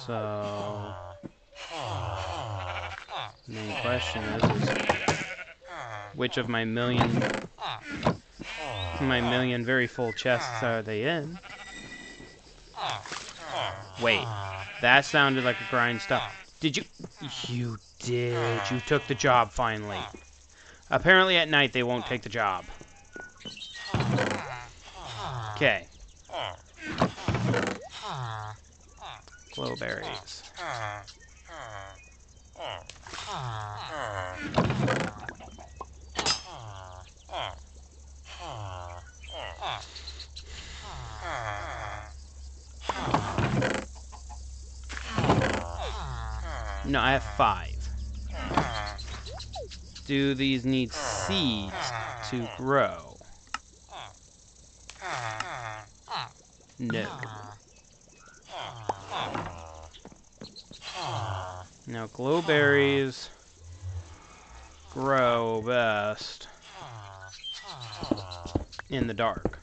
So, the main question is which of my million very full chests are they in? Wait, that sounded like a grind stop. Did you? You did. You took the job finally. Apparently at night they won't take the job. Okay. Glowberries. No, I have 5. Do these need seeds to grow? No. Now, glowberries grow best in the dark.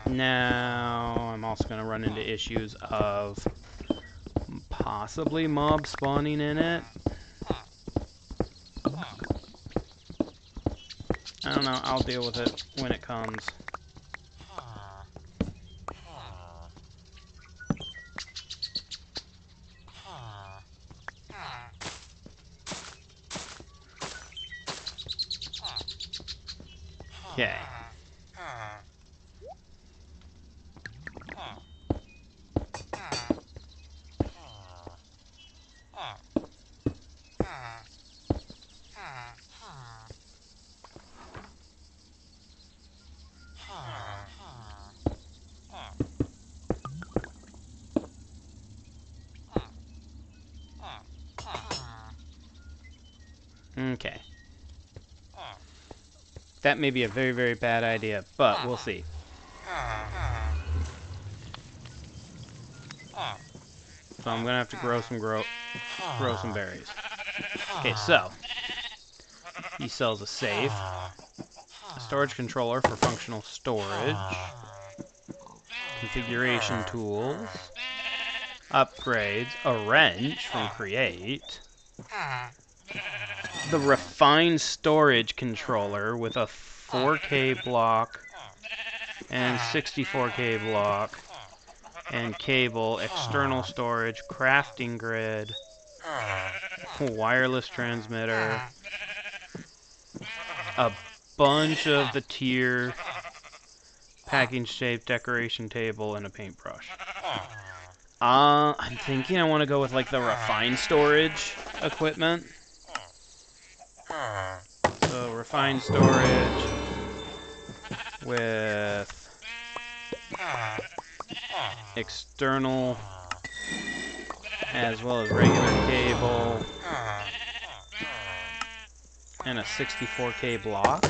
Now, I'm also going to run into issues of possibly mob spawning in it. I don't know, I'll deal with it when it comes. Okay. Okay. That may be a very, very bad idea, but we'll see. So I'm gonna have to grow some berries. Okay, so he sells a safe, a storage controller for functional storage, configuration tools, upgrades, a wrench from Create, the refined storage controller with a 4K block and 64K block, and cable, external storage, crafting grid, wireless transmitter, a bunch of the tier, packing shape, decoration table, and a paintbrush. I'm thinking I want to go with like the refined storage equipment. So refined storage with external as well as regular cable and a 64K block.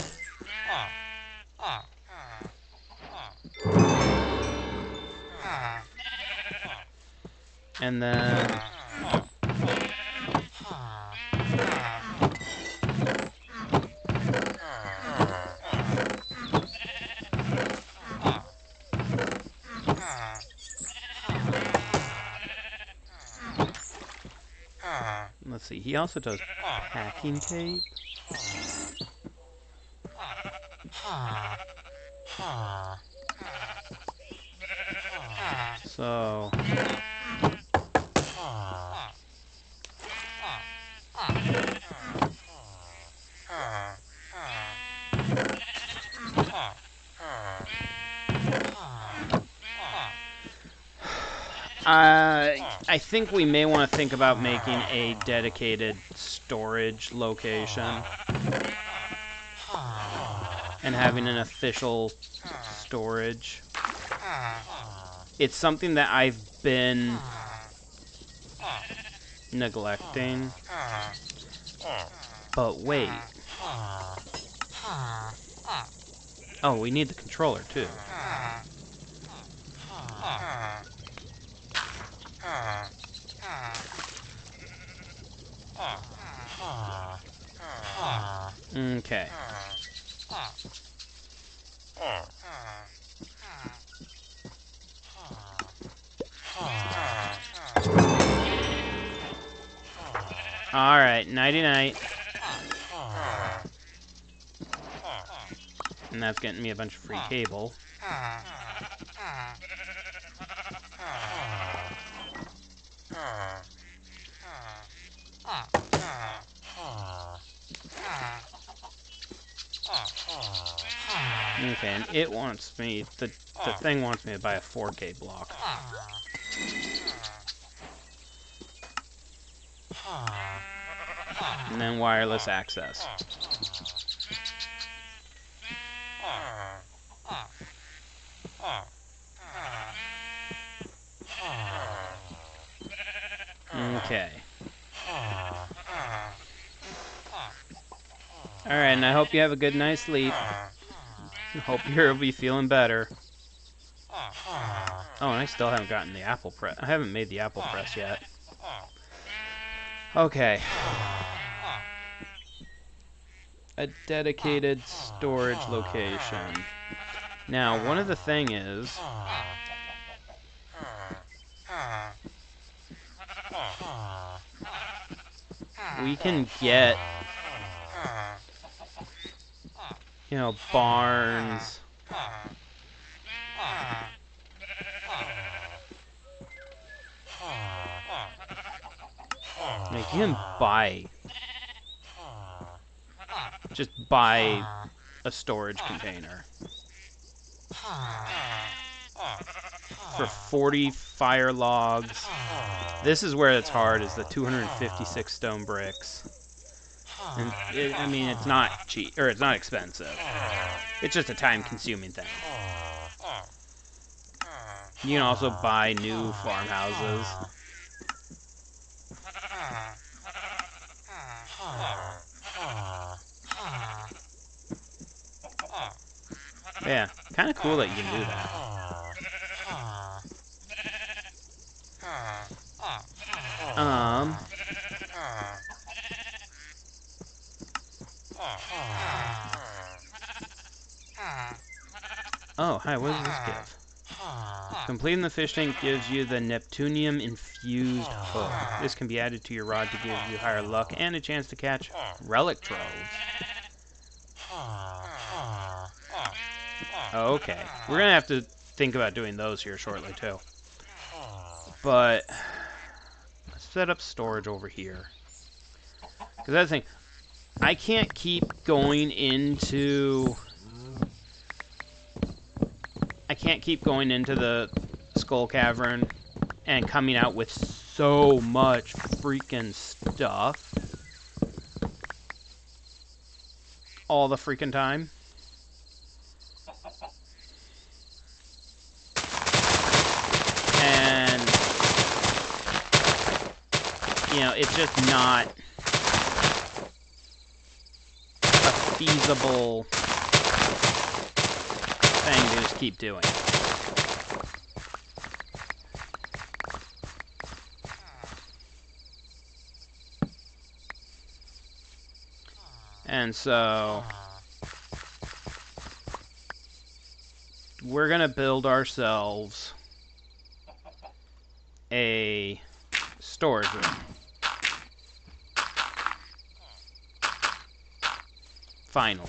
And then let's see, he also does packing tape. So I think we may want to think about making a dedicated storage location and having an official storage. It's something that I've been neglecting. But wait. Oh, we need the controller too. Okay. Alright, nighty-night. And that's getting me a bunch of free cable. Okay, and it wants me, the thing wants me to buy a 4K block. And then wireless access. Okay. Alright, and I hope you have a good night's sleep. I hope you'll be feeling better. Oh, and I still haven't gotten the apple press. I haven't made the apple press yet. Okay. A dedicated storage location. Now, one of the thing is... we can get... you know, barns... like, you can buy... just buy a storage container. For 40 fire logs. This is where it's hard, is the 256 stone bricks. And I mean, it's not cheap, or it's not expensive. It's just a time-consuming thing. You can also buy new farmhouses. Yeah, kind of cool that you can do that. Oh, hi, what does this give? Completing the fish tank gives you the Neptunium-infused hook. This can be added to your rod to give you higher luck and a chance to catch relic troves. Okay, we're gonna have to think about doing those here shortly, too. But, let's set up storage over here. Because that's the thing, I can't keep going into... I can't keep going into the Skull Cavern and coming out with so much freaking stuff all the freaking time. And, you know, it's just not a feasible thing to just keep doing. And so we're gonna build ourselves a storage room. Finally.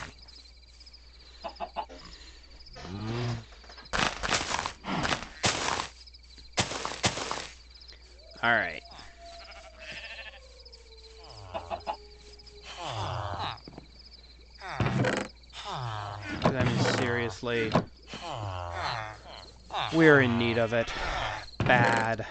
Alright. I mean, seriously. We're in need of it. Bad.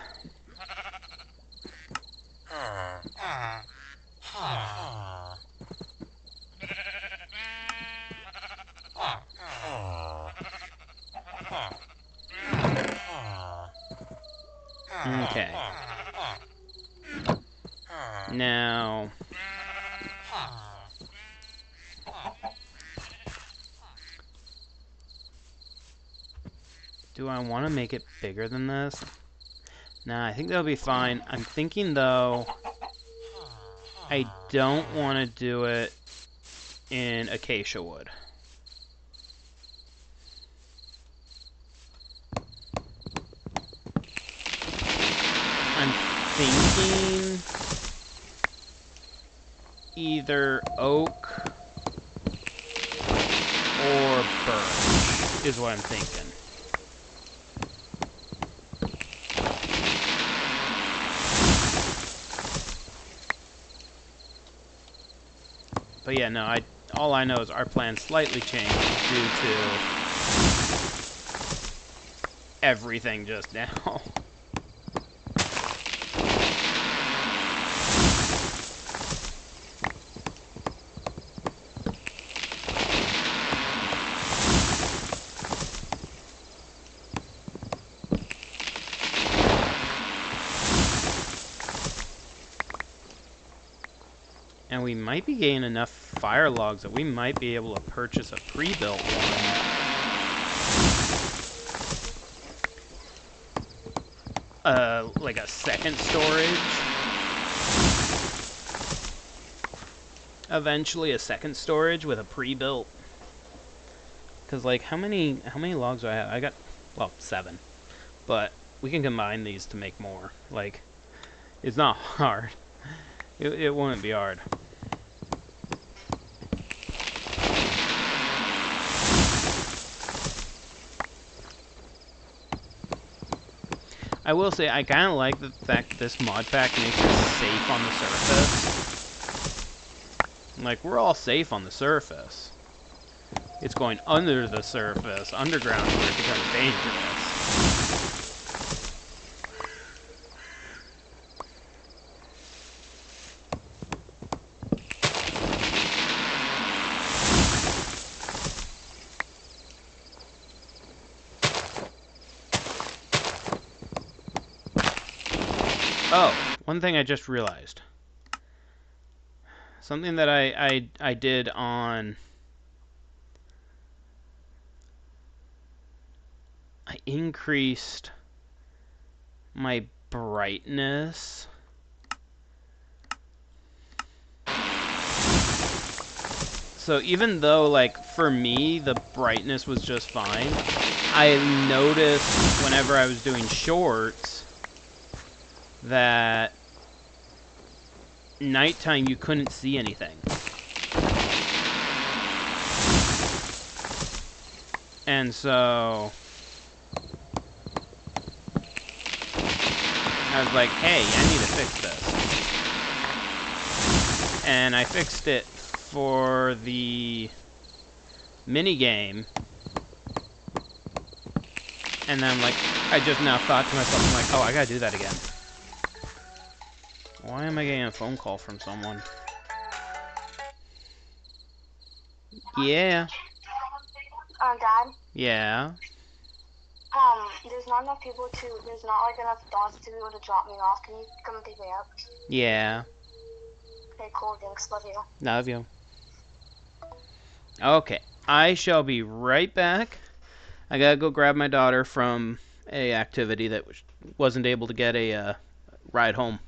Okay. Now... do I want to make it bigger than this? Nah, I think that'll be fine. I'm thinking, though, I don't want to do it in acacia wood. I'm thinking either oak or birch is what I'm thinking. But yeah, no, all I know is our plan slightly changed due to everything just now. And we might be getting enough fire logs that we might be able to purchase a pre-built one. Like a second storage. Eventually a second storage with a pre-built. Because, like, how many logs do I have? I got, well, 7. But we can combine these to make more. Like, it's not hard. It wouldn't be hard. I will say, I kind of like the fact that this mod pack makes it safe on the surface. Like, we're all safe on the surface. It's going under the surface, underground, where it becomes dangerous. Oh, one thing I just realized. Something that I did on... I increased my brightness. So even though, like, for me, the brightness was just fine, I noticed whenever I was doing shorts that nighttime you couldn't see anything. And so I was like, hey, I need to fix this. And I fixed it for the minigame. And then, like, I just now thought to myself, I'm like, oh, I gotta do that again. Why am I getting a phone call from someone? Yeah. Dad? Yeah. There's not enough people there's not, like, enough dots to be able to drop me off. Can you come and pick me up? Yeah. Okay, cool, thanks, love you. Love you. Okay. I shall be right back. I gotta go grab my daughter from a activity that wasn't able to get a ride home.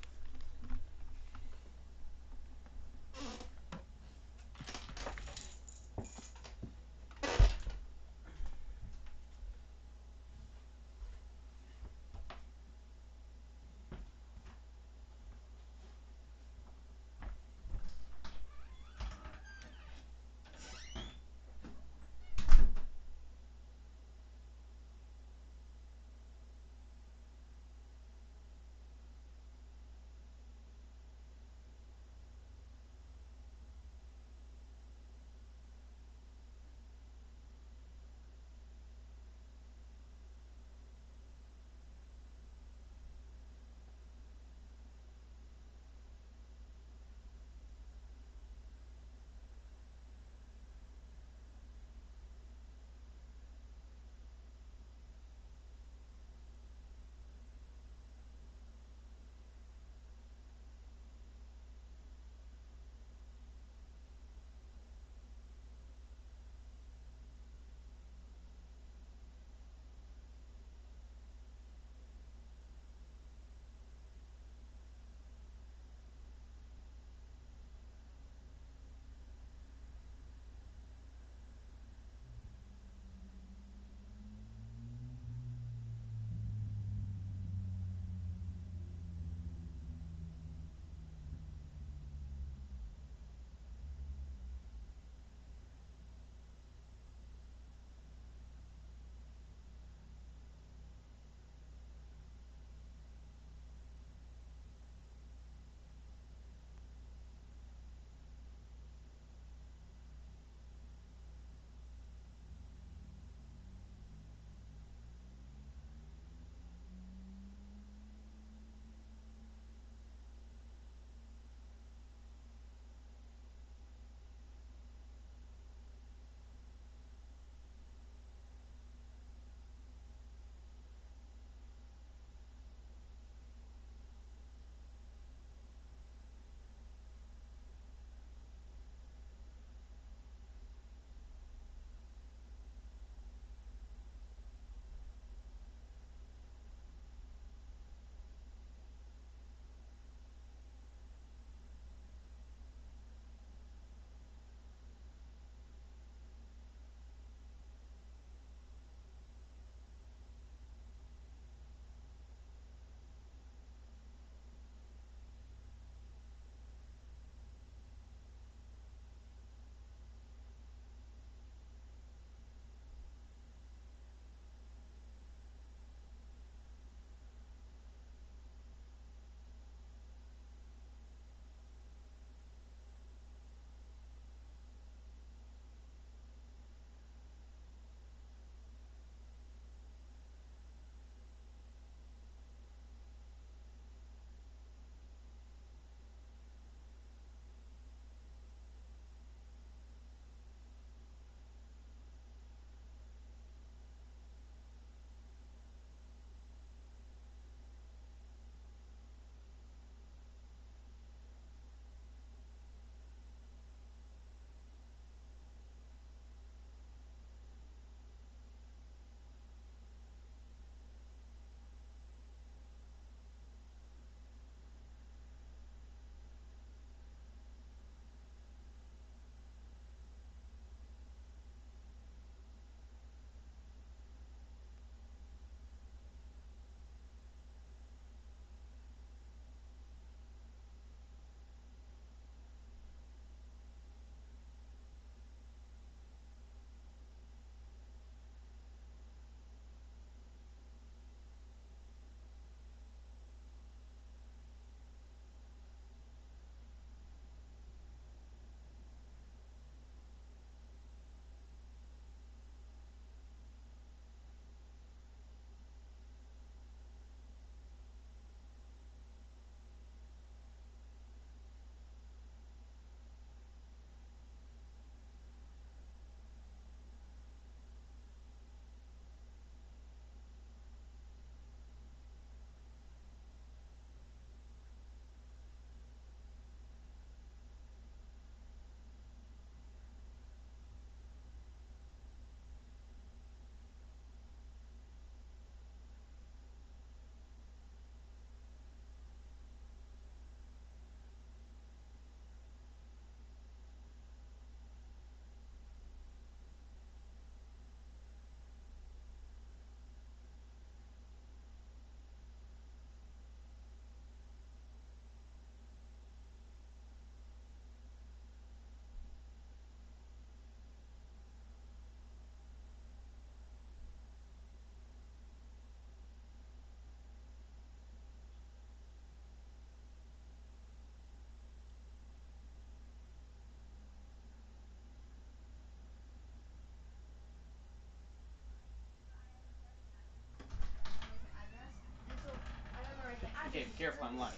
Careful, I'm live.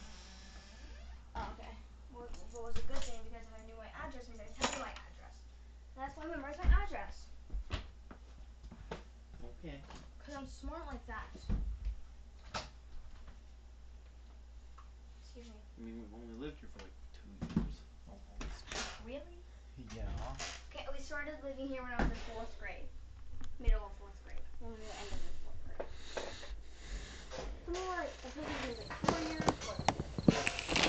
Oh, okay. Well, it was a good thing because if I knew my address, means I could tell you my address. That's why I memorized my address. Okay. Because I'm smart like that. Excuse me. I mean, we've only lived here for like 2 years. Almost. Really? Yeah. Okay, we started living here when I was in 4th grade. Middle of 4th grade. When we were ending in 4th grade. So like, I think it was like 4 years.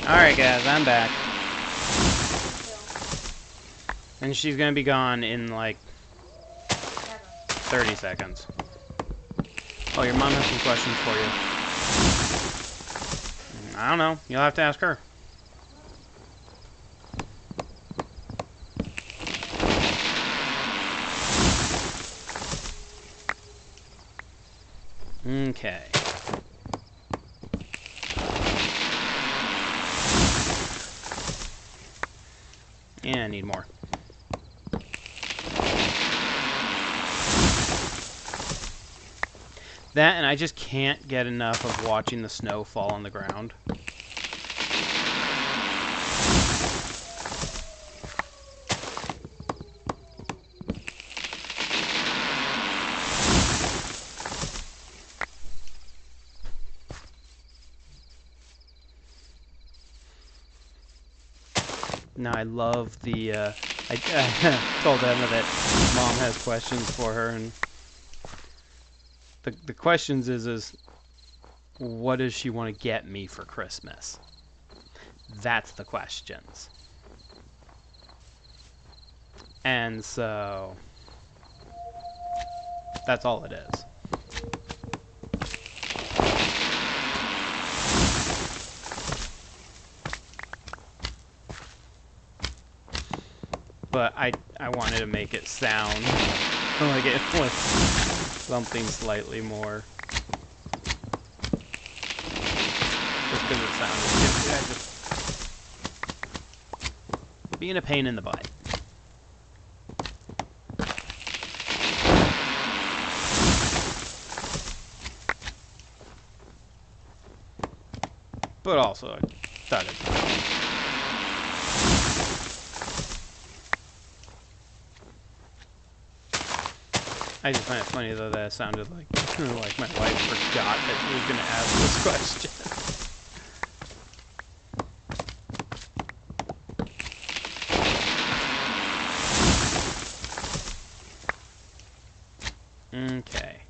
Alright, guys, I'm back. Two. And she's gonna be gone in like Never. 30 seconds. Oh, your mom has some questions for you. I don't know. You'll have to ask her. Okay. Yeah, I need more. That, and I just can't get enough of watching the snow fall on the ground. Now, I love the, I told Emma that Mom has questions for her, and the questions is what does she want to get me for Christmas? That's the questions. And so, that's all it is. But I wanted to make it sound like it was something slightly more. Just because it sounded good. Just being a pain in the butt. But also, I thought it. I just find it funny though that it sounded like like my wife forgot that she was going to ask this question. Okay.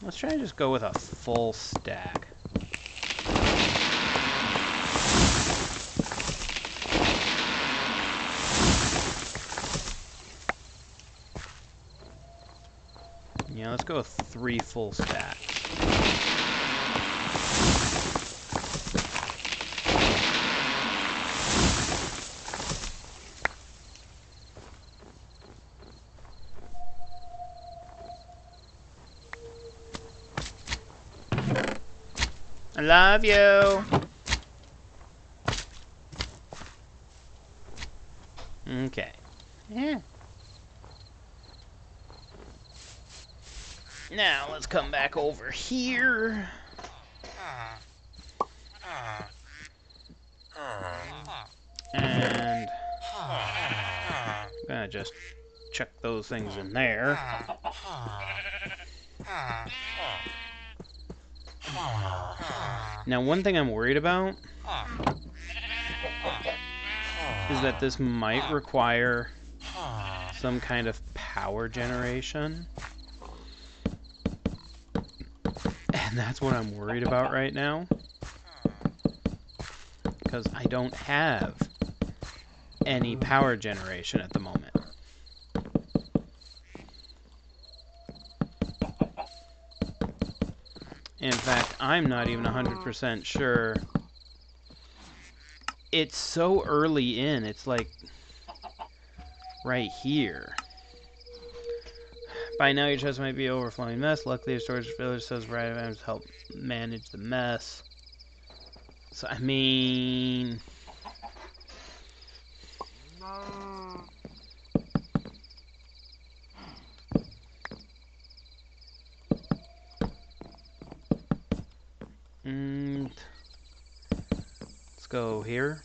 Let's try and just go with a full stack. Yeah, let's go with 3 full stacks. I love you. Okay. Yeah. Now let's come back over here. And I'm gonna just chuck those things in there. Now, one thing I'm worried about is that this might require some kind of power generation. And that's what I'm worried about right now. Because I don't have any power generation at the moment. In fact, I'm not even 100% sure. It's so early in, it's like right here. By now your chest might be overflowing mess. Luckily, your storage village says right items help manage the mess. So, I mean... go here.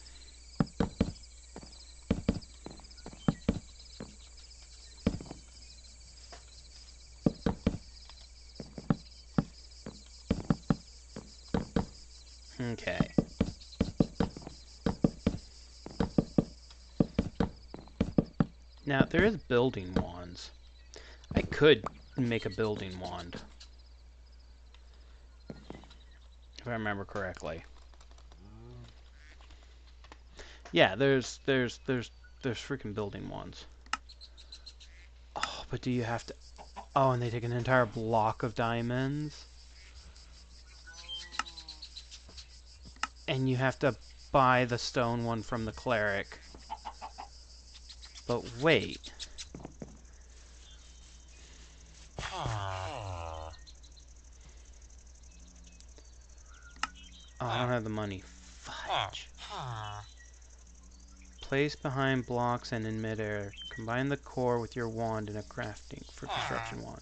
Okay. Now, there is building wands. I could make a building wand. If I remember correctly. Yeah, there's freaking building wands. Oh, but do you have to... Oh, and they take an entire block of diamonds. And you have to buy the stone one from the cleric. But wait. Oh, I don't have the money. Fudge. Place behind blocks and in midair. Combine the core with your wand in a crafting for construction wand.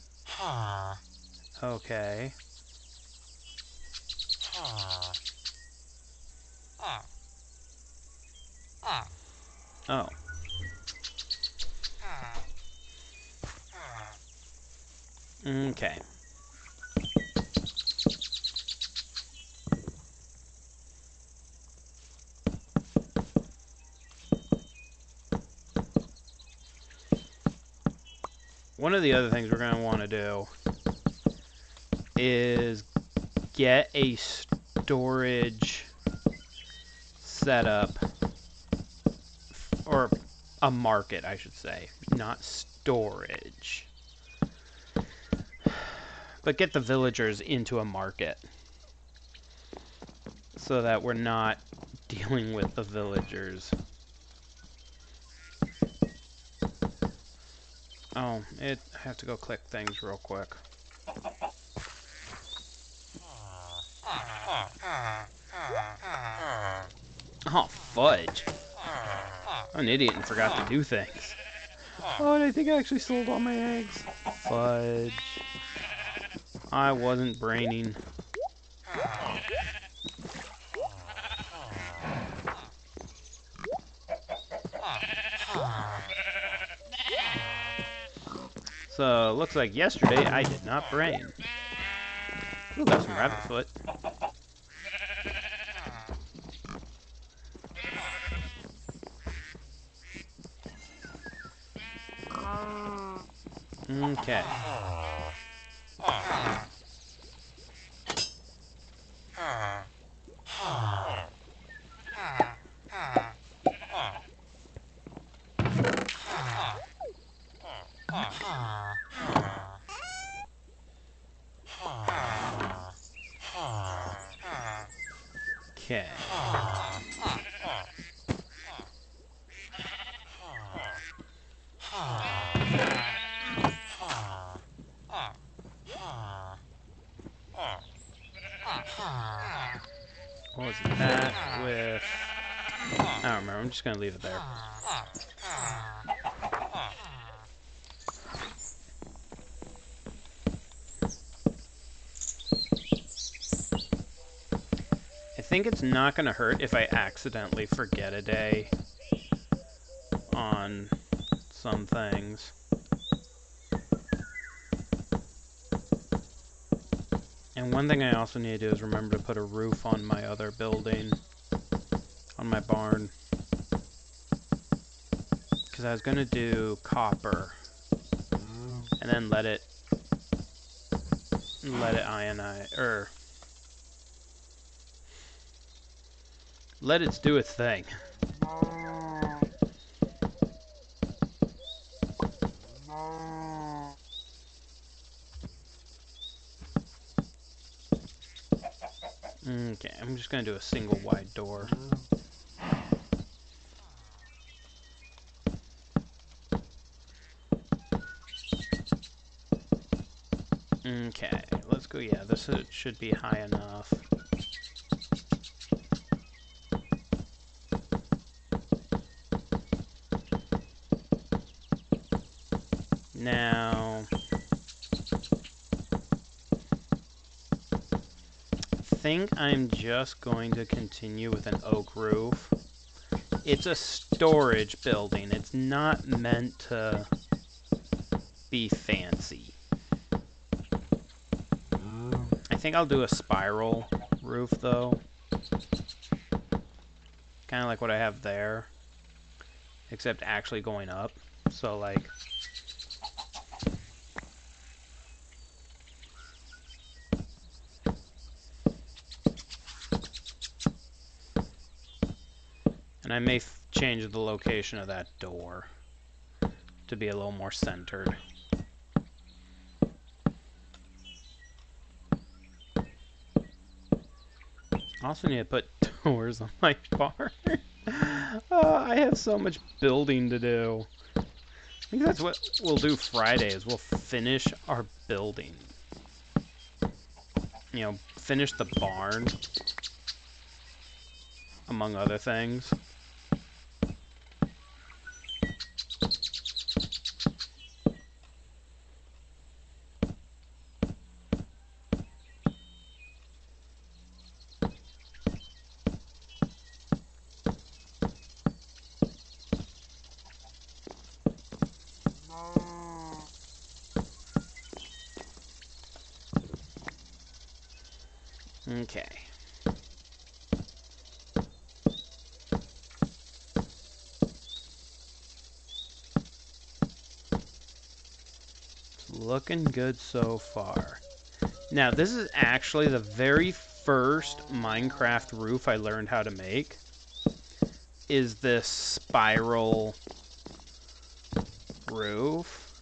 Okay. Oh. Okay. One of the other things we're going to want to do is get a storage setup, or a market, I should say, not storage. But get the villagers into a market so that we're not dealing with the villagers. Oh, I have to go click things real quick. Oh, fudge. I'm an idiot and forgot to do things. Oh, and I think I actually sold all my eggs. Fudge. I wasn't braining. So, looks like yesterday I did not brain. Ooh, got some rabbit foot. Okay. Okay. What was that with... I don't remember. I'm just going to leave it there. I think it's not going to hurt if I accidentally forget a day on some things. And one thing I also need to do is remember to put a roof on my other building, on my barn. Because I was going to do copper, and then let it ionize, or let it do its thing. Okay, I'm just going to do a single wide door. Okay, let's go. Yeah, this should be high enough. Now, I think I'm just going to continue with an oak roof. It's a storage building. It's not meant to be fancy. I think I'll do a spiral roof, though. Kind of like what I have there. Except actually going up. So, like... And I may change the location of that door to be a little more centered. I also need to put doors on my barn. I have so much building to do. I think that's what we'll do Friday, is we'll finish our building. You know, finish the barn, among other things. Okay. It's looking good so far. Now, this is actually the very first Minecraft roof I learned how to make. Is this spiral roof.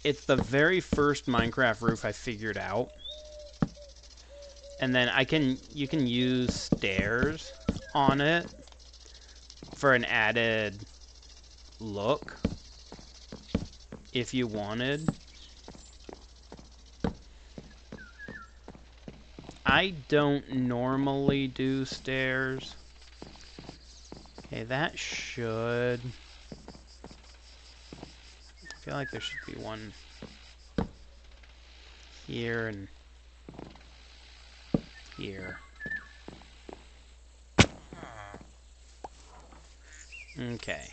It's the very first Minecraft roof I figured out. And then you can use stairs on it for an added look if you wanted. I don't normally do stairs. Okay, that should... I feel like there should be one here and here. Okay.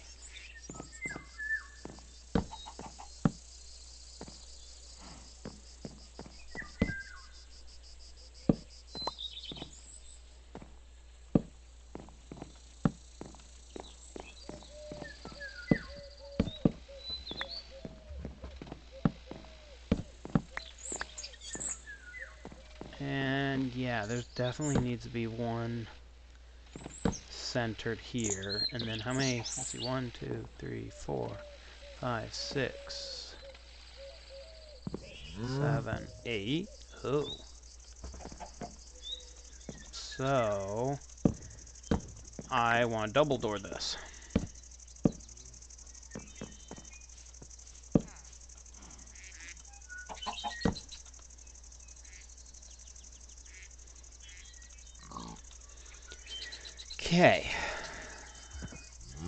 And yeah, there definitely needs to be one centered here. And then how many? Let's see, 1, 2, 3, 4, 5, 6, 7, 8. Oh. So I want to double door this. Okay.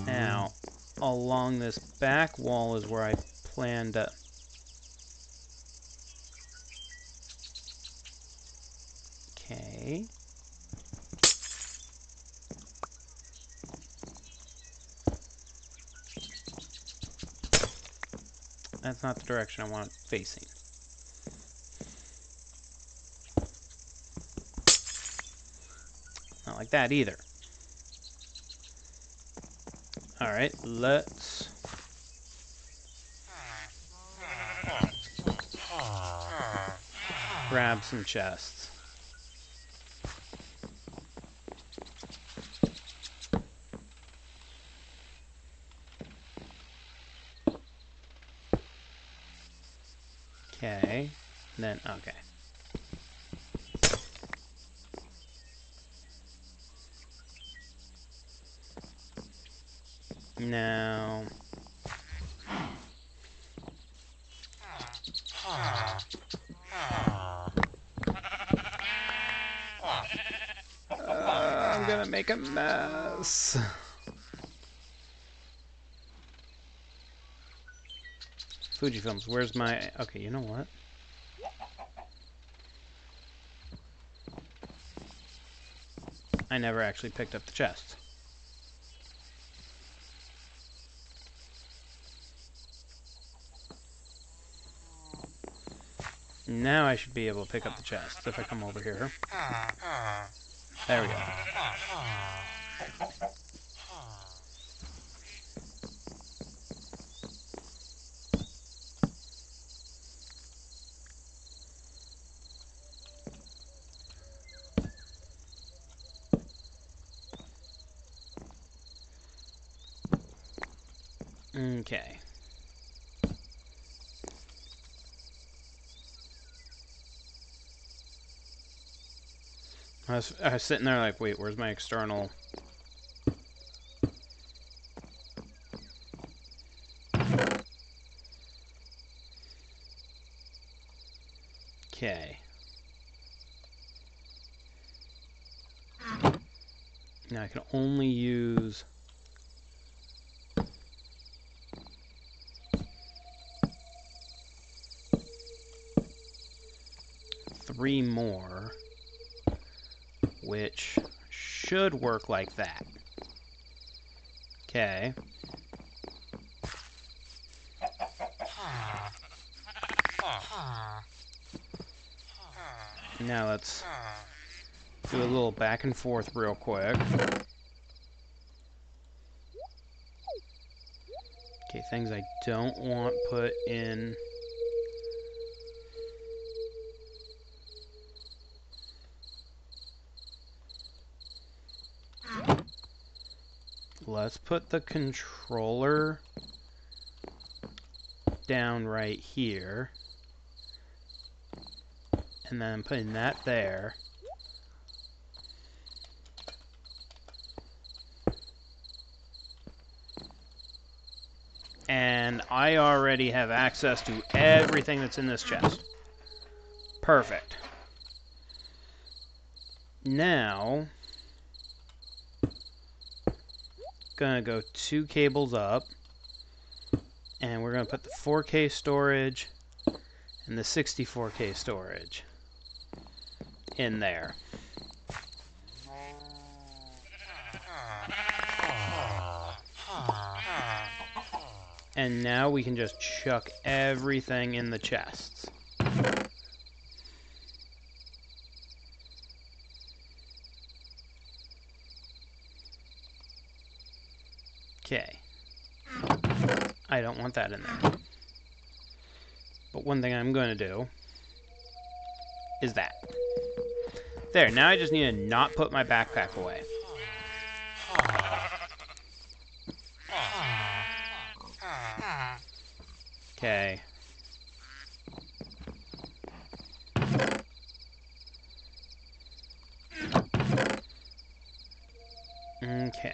Now, along this back wall is where I plan to... Okay. That's not the direction I want it facing. Not like that either. Alright, let's... grab some chests. Okay. Then, okay. Now... I'm gonna make a mess. Fujifilms, where's my... Okay, you know what? I never actually picked up the chests. Now I should be able to pick up the chests if I come over here. There we go. Okay. I was sitting there like, wait, where's my external? Okay. Now I can only use 3 more, which should work like that. Okay. Now let's do a little back and forth real quick. Okay, things I don't want put in. Let's put the controller down right here. And then I'm putting that there. And I already have access to everything that's in this chest. Perfect. Now, gonna go 2 cables up, and we're gonna put the 4K storage and the 64K storage in there. And now we can just chuck everything in the chests. Okay. I don't want that in there. But one thing I'm going to do is that. There, now I just need to not put my backpack away. Okay. Okay.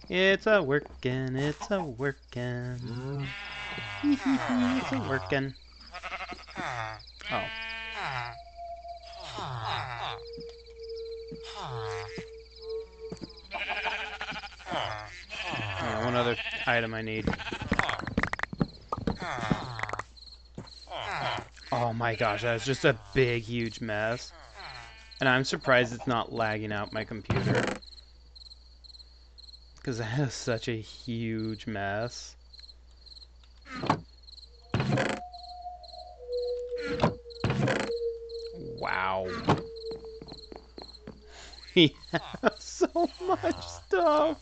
It's a workin', it's a workin'. It's a workin'. Oh. Yeah, one other item I need. Oh my gosh, that was just a big, huge mess. And I'm surprised it's not lagging out my computer. Because that is such a huge mess. Wow. We have so much stuff.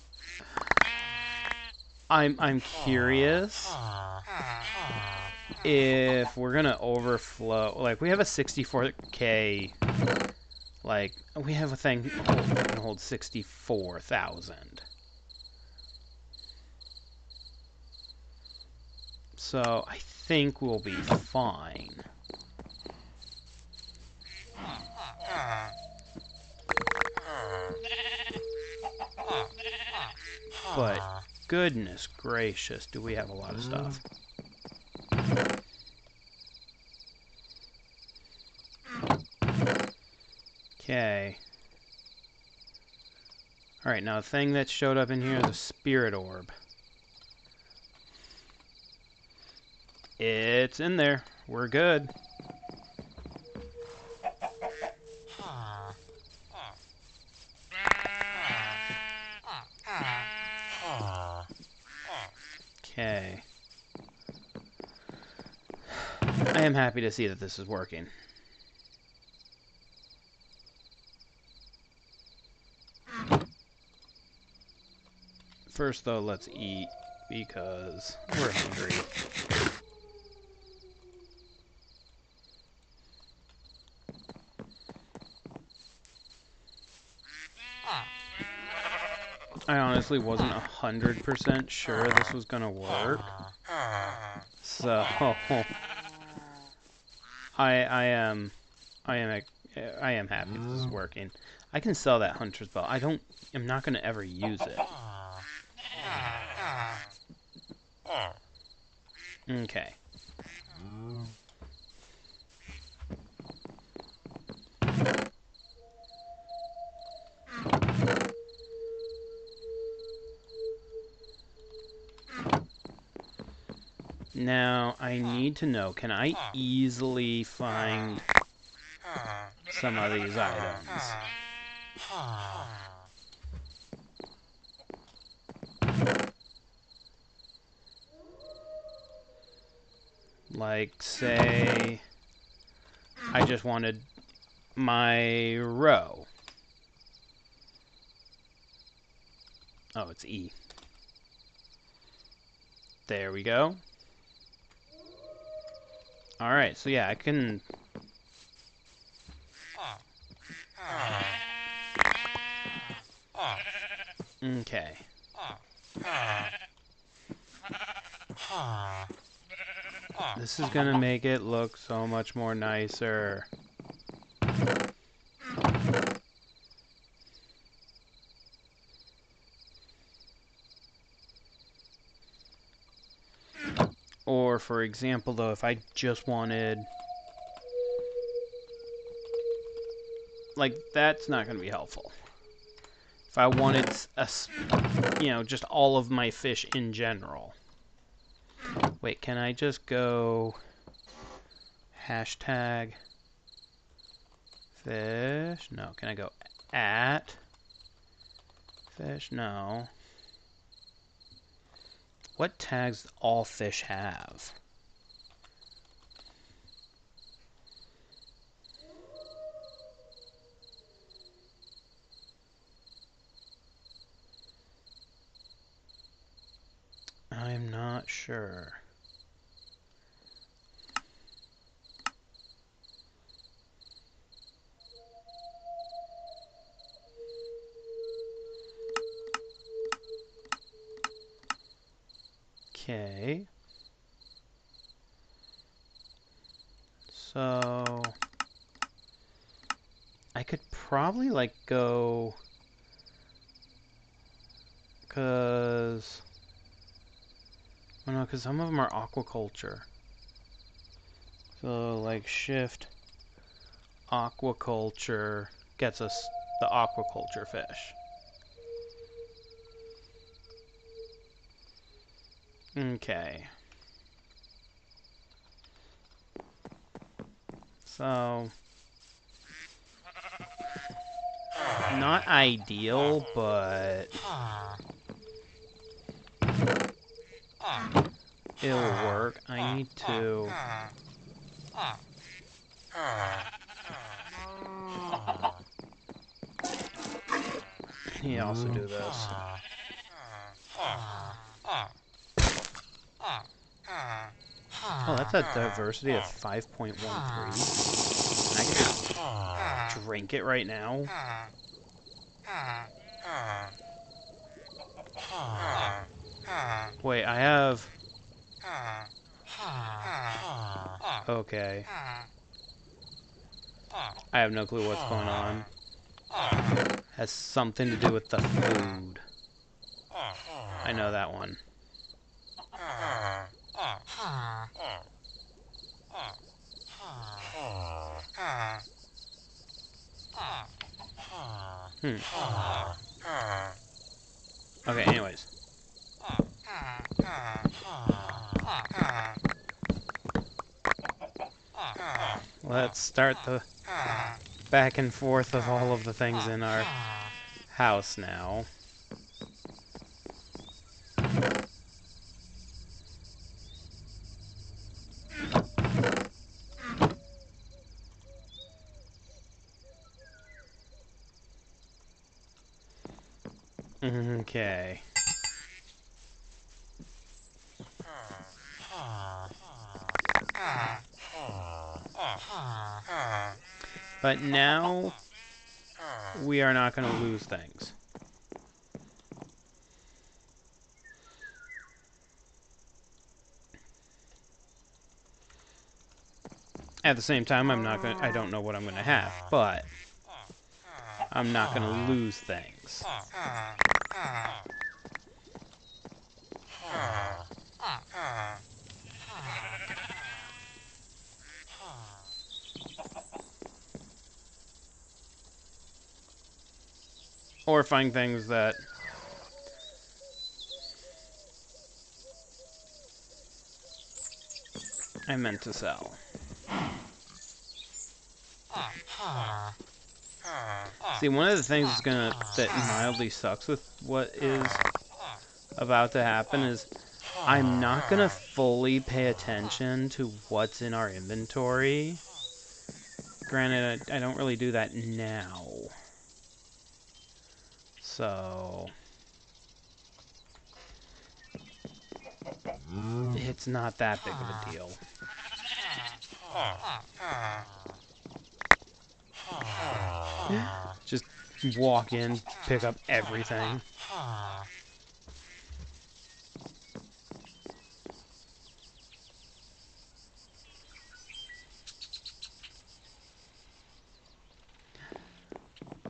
I'm curious if we're gonna overflow. Like, we have a 64K. Like, we have a thing that can hold 64,000. So I think we'll be fine. But goodness gracious, do we have a lot of stuff. Okay. Alright, now the thing that showed up in here is a spirit orb. It's in there. We're good. Okay. I am happy to see that this is working. First, though, let's eat because we're hungry. I honestly wasn't 100% sure this was gonna work. So I am happy this is working. I can sell that hunter's bow. I'm not gonna ever use it. Okay. Now, I need to know, can I easily find some of these items? Like, say, I just wanted my row. Oh, it's E. There we go. Alright, so yeah, I can... Okay. This is gonna make it look so much more nicer. Or, for example, though, if I just wanted... Like, that's not gonna be helpful. If I wanted, just all of my fish in general. Wait, can I just go... Hashtag... Fish? No. Can I go at... Fish? No. What tags do all fish have? I'm not sure. Okay. So... I could probably, like, go... Because... Well, no, because some of them are aquaculture. So, like, shift aquaculture gets us the aquaculture fish. Okay. So... Not ideal, but... It'll work. I need to... Also do this. Oh, that's a diversity of 5.13. And I can just drink it right now. Wait, I have... Okay. I have no clue what's going on. Has something to do with the food. I know that one. Okay, anyways. Let's start the back and forth of all of the things in our house now. Okay. But now we are not going to lose things. At the same time, I don't know what I'm going to have, but I'm not going to lose things. Or find things that I meant to sell. See, one of the things that mildly sucks with what is about to happen is I'm not gonna fully pay attention to what's in our inventory. Granted, I don't really do that now. So it's not that big of a deal. Just walk in, pick up everything.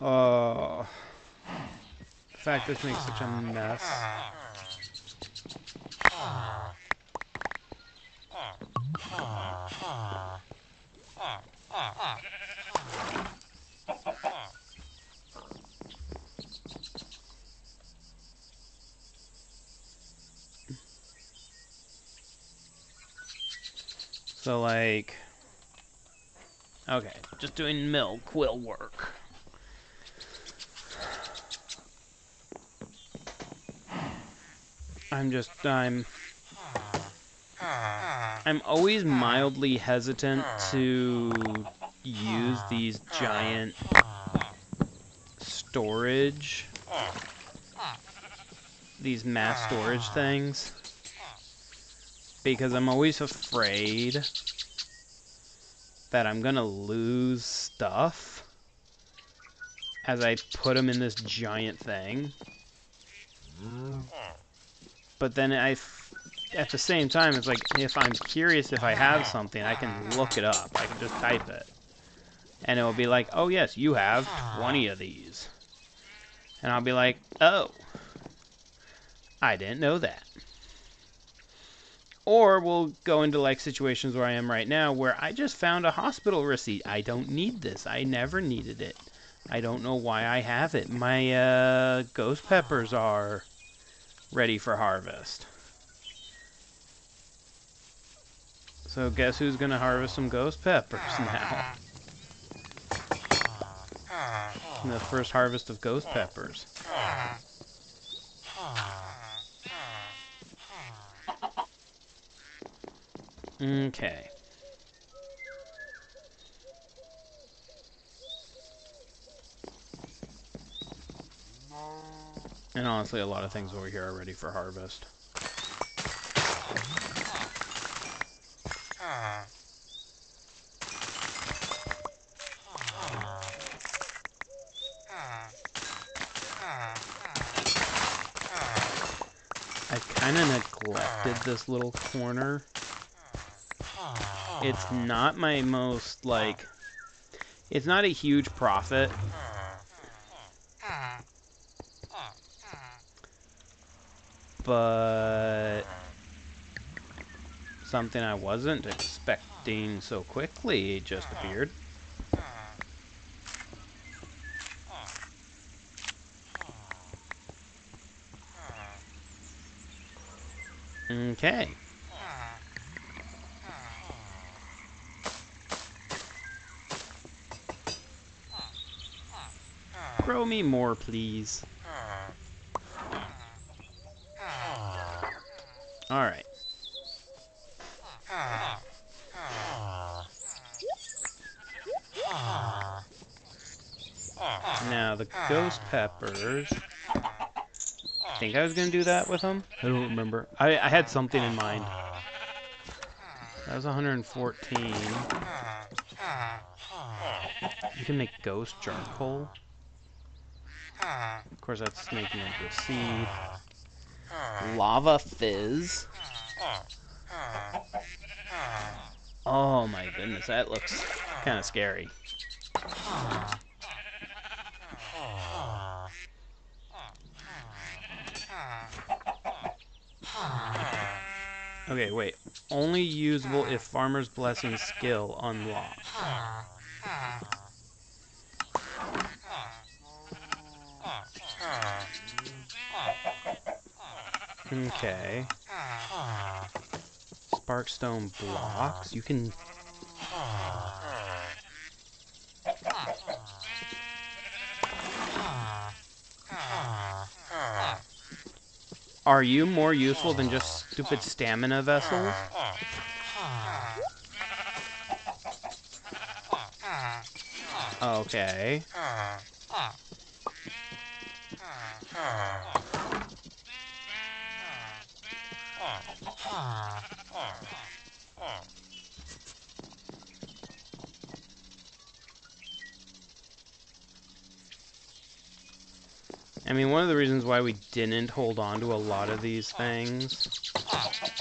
Oh, the fact this makes such a mess. So, like, okay, just doing mill quill work. I'm always mildly hesitant to use these giant storage, these mass storage things, because I'm always afraid that I'm gonna lose stuff as I put them in this giant thing. But then at the same time, it's like, if I'm curious if I have something, I can look it up. I can just type it. And it will be like, oh yes, you have 20 of these. And I'll be like, oh, I didn't know that. Or we'll go into like situations where I am right now where I just found a hospital receipt. I don't need this. I never needed it. I don't know why I have it. My ghost peppers are ready for harvest. So guess who's going to harvest some ghost peppers now? The first harvest of ghost peppers. Okay. And honestly, a lot of things over here are ready for harvest. I've kind of neglected this little corner. It's not my most, like, it's not a huge profit. But something I wasn't expecting so quickly just appeared. Okay. Grow me more, please. Alright. Now, the ghost peppers... I think I was going to do that with them. I don't remember. I had something in mind. That was 114. You can make ghost charcoal. Of course, that's making it into a seed. Lava fizz. Oh my goodness, that looks kind of scary. Okay, wait. Only usable if Farmer's Blessing skill unlocked. Okay. Sparkstone blocks. You can... Are you more useful than just stupid stamina vessels? Okay. I mean, one of the reasons why we didn't hold on to a lot of these things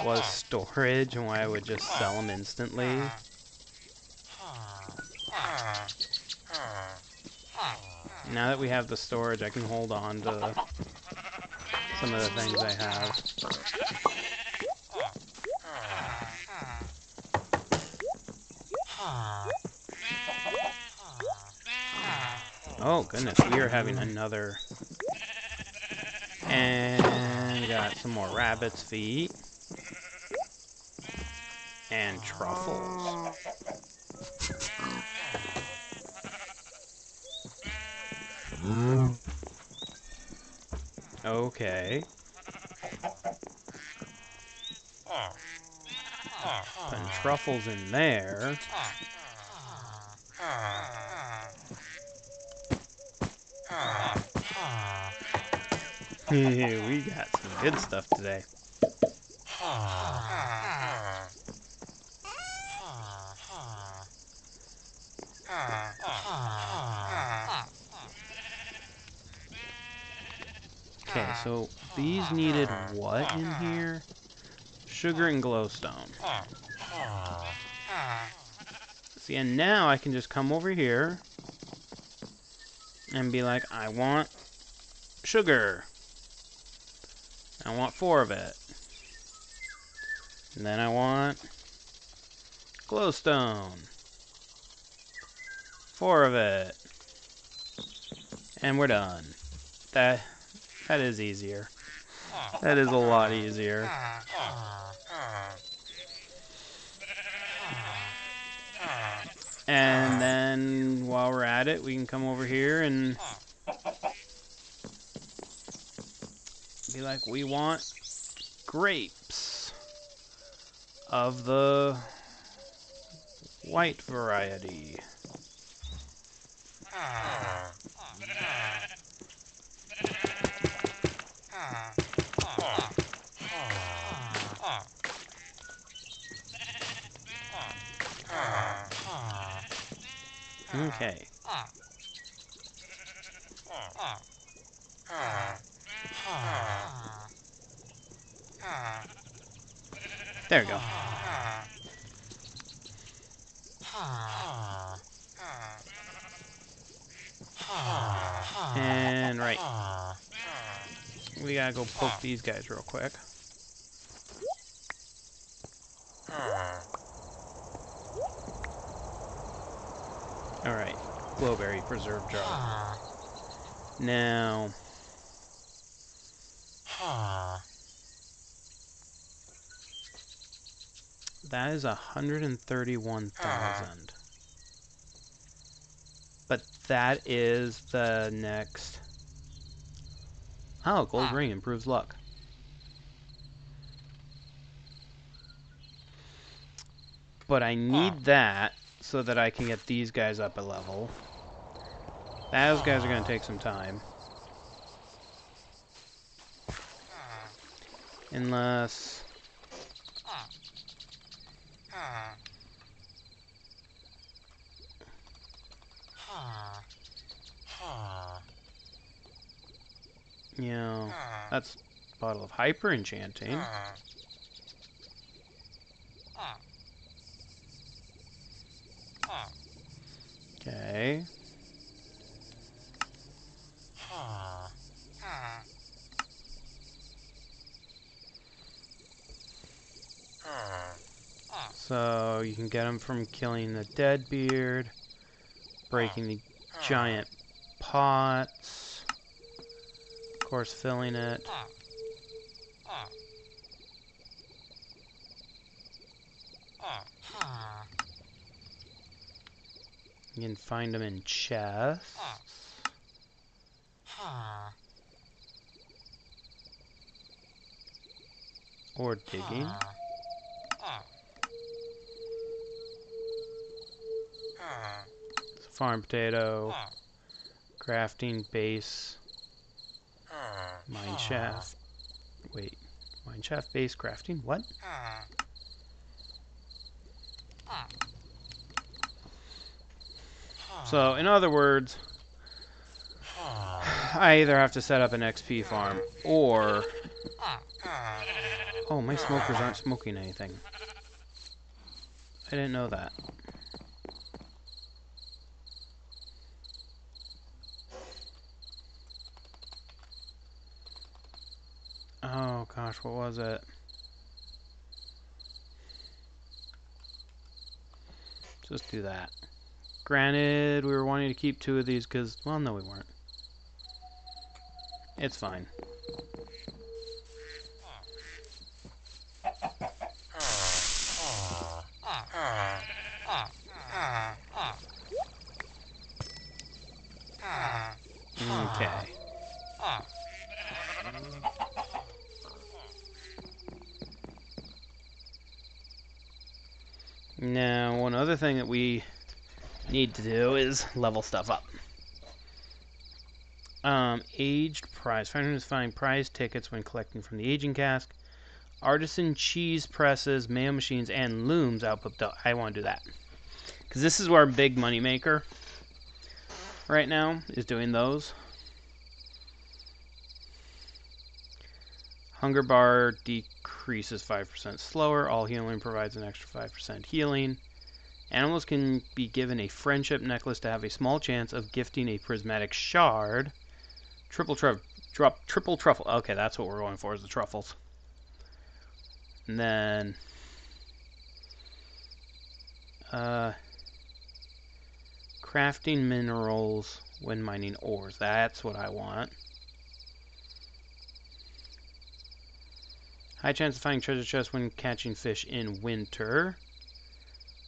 was storage, and why I would just sell them instantly. Now that we have the storage, I can hold on to some of the things I have. Oh, goodness, we are having another... And got some more rabbit's feet. And truffles. Okay. Putting truffles in there. We got some good stuff today. Okay, so these needed what in here? Sugar and glowstone. See, and now I can just come over here and be like, I want sugar. I want 4 of it. And then I want glowstone. 4 of it. And we're done. That is easier. That is a lot easier. And then while we're at it, we can come over here and be like, we want grapes of the white variety. Okay. There we go. And right. We gotta go poke these guys real quick. Alright. Glowberry preserve jar. Now... that is 131,000. But that is the next... Oh, gold ring improves luck. But I need that so that I can get these guys up a level. Those guys are going to take some time. Unless... You know, that's a bottle of hyper enchanting. Okay. So you can get them from killing the dead beard, breaking the giant pots, of course filling it. You can find them in chests. Or digging. Farm potato. Crafting base. Mine shaft. Wait. Mine shaft base crafting? What? So, in other words, I either have to set up an XP farm, or... Oh, my smokers aren't smoking anything. I didn't know that. Oh, gosh, what was it? Just do that. Granted, we were wanting to keep 2 of these because... Well, no, we weren't. It's fine. Okay. Now, one other thing that we need to do is level stuff up. Aged prize. Finders find prize tickets when collecting from the aging cask. Artisan cheese presses, mail machines, and looms output. I want to do that. Because this is our big money maker right now, is doing those. Hunger bar decreases 5% slower. All healing provides an extra 5% healing. Animals can be given a friendship necklace to have a small chance of gifting a prismatic shard. Triple truffle. Okay, that's what we're going for, is the truffles. And then... crafting minerals when mining ores. That's what I want. High chance of finding treasure chests when catching fish in winter.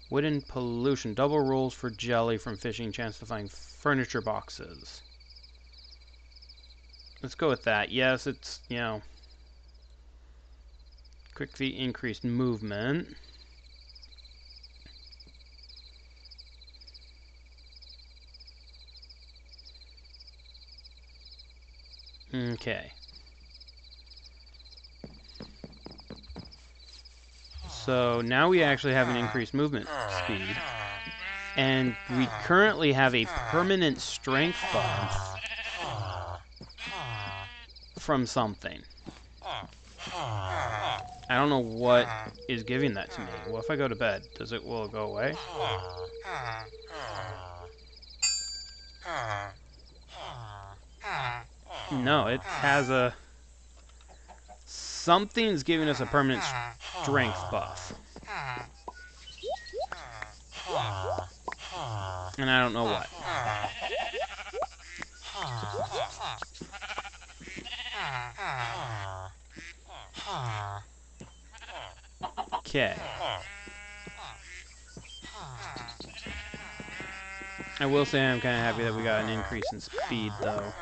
Wooden pollution. Double rolls for jelly from fishing. Chance to find furniture boxes. Let's go with that. Yes, it's, you know, quick feet, increased movement. Okay. So now we actually have an increased movement speed. And we currently have a permanent strength buff from something. I don't know what is giving that to me. Well, if I go to bed, will it go away? No, it has a... Something's giving us a permanent strength buff. And I don't know what. Okay. I will say I'm kind of happy that we got an increase in speed, though.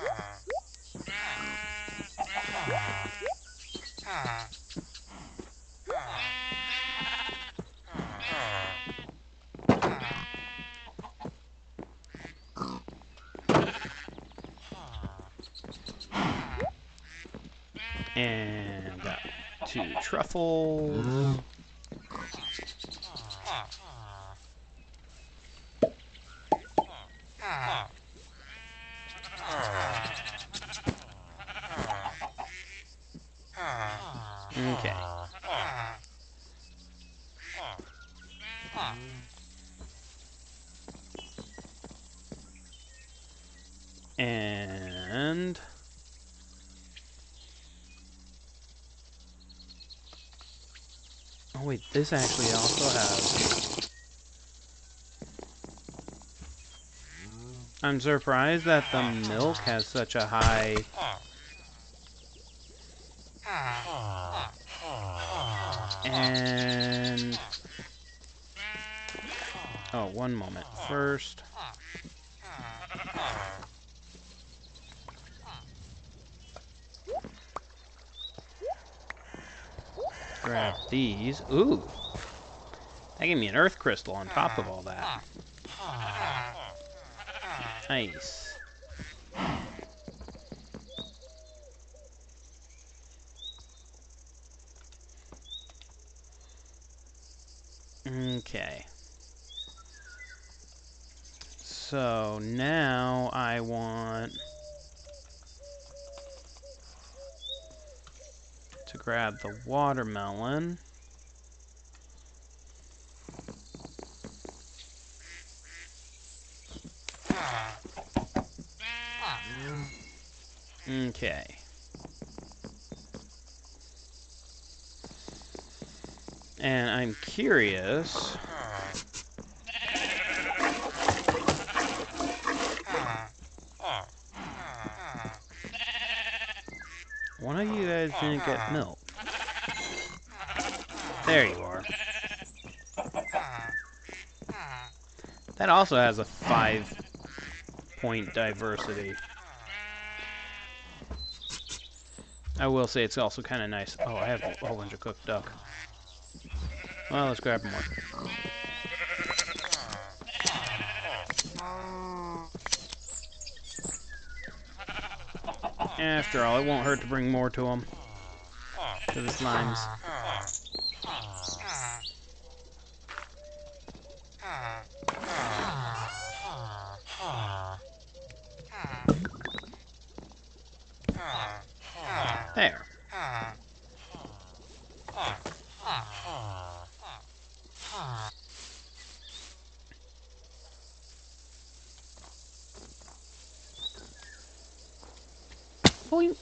And got 2 truffles. Okay. And oh wait, this actually also has. I'm surprised that the milk has such a high. And oh, one moment. First, grab these. Ooh, that gave me an earth crystal on top of all that. Nice. Okay. So now I want to grab the watermelon. Okay. And I'm curious. One of you guys didn't get milk. There you are. That also has a 5-point diversity. I will say it's also kind of nice. Oh, I have a whole bunch of cooked duck. Well, let's grab more. After all, it won't hurt to bring more to them. To the slimes. There. Boink.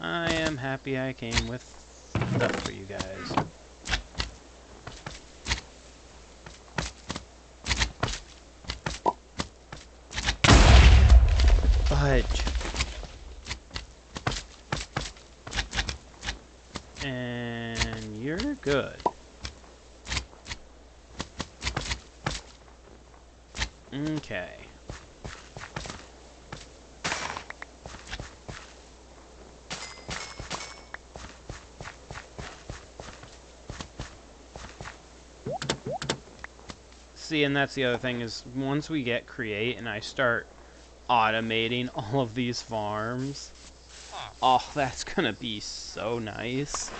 I am happy I came with stuff for you guys. Fudge. And you're good. Okay. See, and that's the other thing is once we get create and I start automating all of these farms, oh, that's gonna be so nice.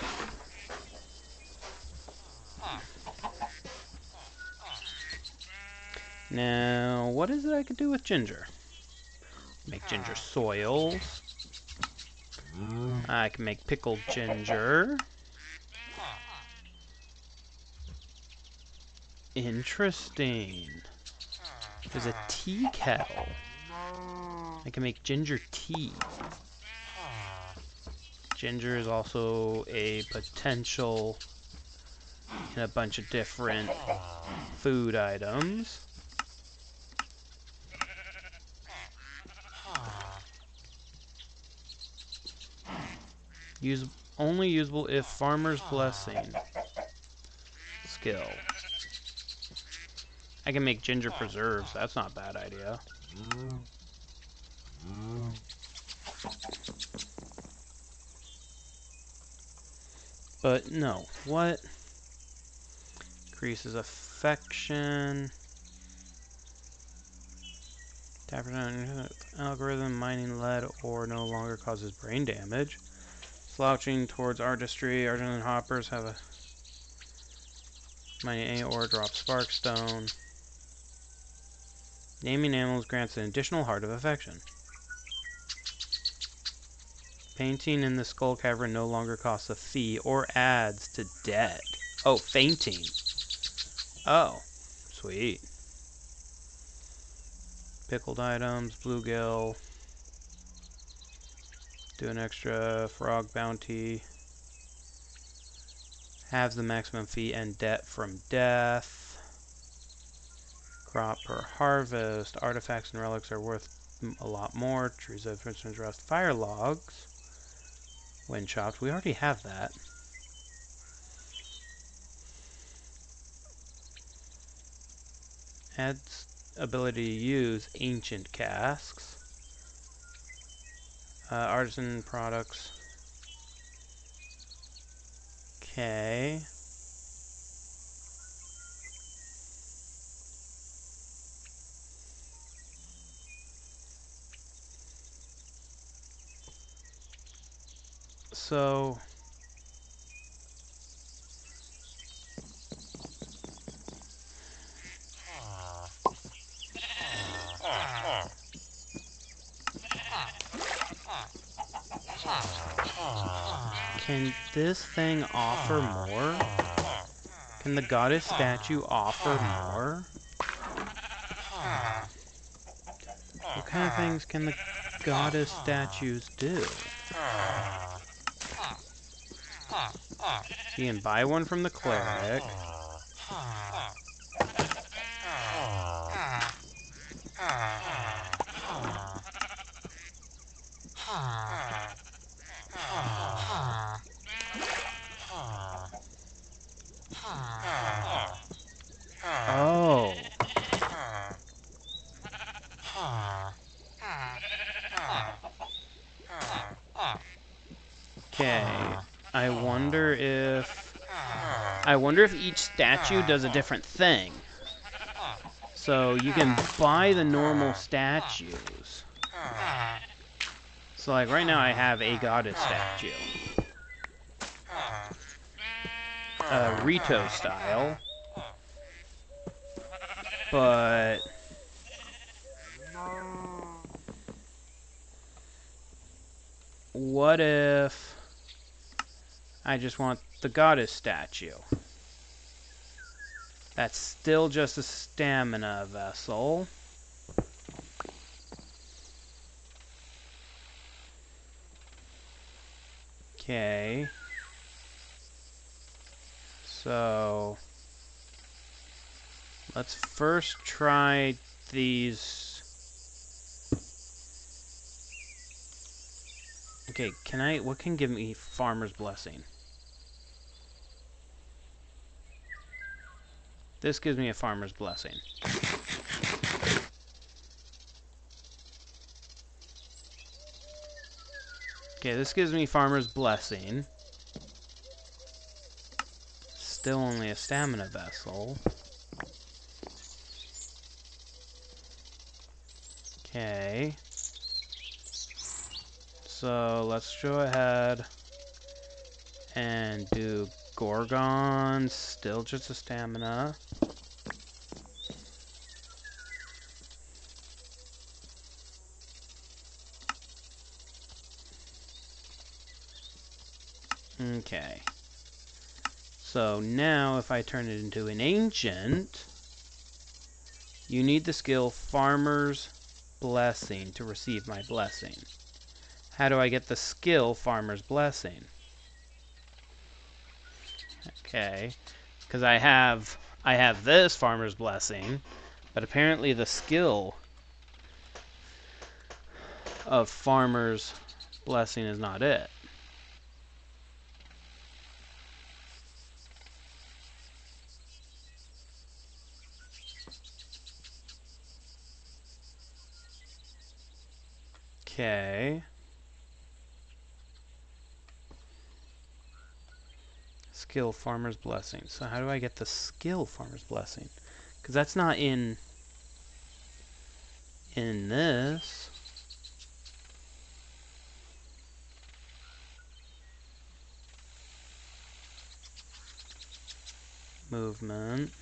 Now, what is it I could do with ginger? Make ginger soils. I can make pickled ginger. Interesting. There's a tea kettle. I can make ginger tea. Ginger is also a potential in a bunch of different food items. Only usable if farmer's blessing. Skill. I can make ginger preserves. That's not a bad idea. But no, what? Increases affection. Algorithm mining lead ore no longer causes brain damage. Slouching towards artistry. Artisan hoppers have a mining any ore drops sparkstone. Naming animals grants an additional heart of affection. Painting in the skull cavern no longer costs a fee or adds to debt. Oh, fainting. Oh, sweet. Pickled items, bluegill. Do an extra frog bounty. Halves the maximum fee and debt from death. Crop per harvest. Artifacts and relics are worth a lot more. Trees of, for instance, rust. Fire logs. When chopped. We already have that. Adds ability to use ancient casks. Artisan products. Okay. So can this thing offer more? Can the goddess statue offer more? What kind of things can the goddess statues do? You can buy one from the cleric. Oh. Okay. I wonder if each statue does a different thing. So you can buy the normal statues. So like right now I have a goddess statue. Rito style. But what if I just want the goddess statue? That's still just a stamina vessel. Okay. So let's first try these. Okay, what can give me Farmer's Blessing? This gives me a Farmer's Blessing. Okay, this gives me Farmer's Blessing. Still only a stamina vessel. Okay. So let's go ahead and do Gorgon. Still just a stamina. Okay. So now if I turn it into an ancient, you need the skill Farmer's Blessing to receive my blessing. How do I get the skill Farmer's Blessing? Okay. Because I have this Farmer's Blessing, but apparently the skill of Farmer's Blessing is not it. Okay. Skill Farmer's Blessing. So how do I get the skill Farmer's Blessing? Because that's not in this. Movement.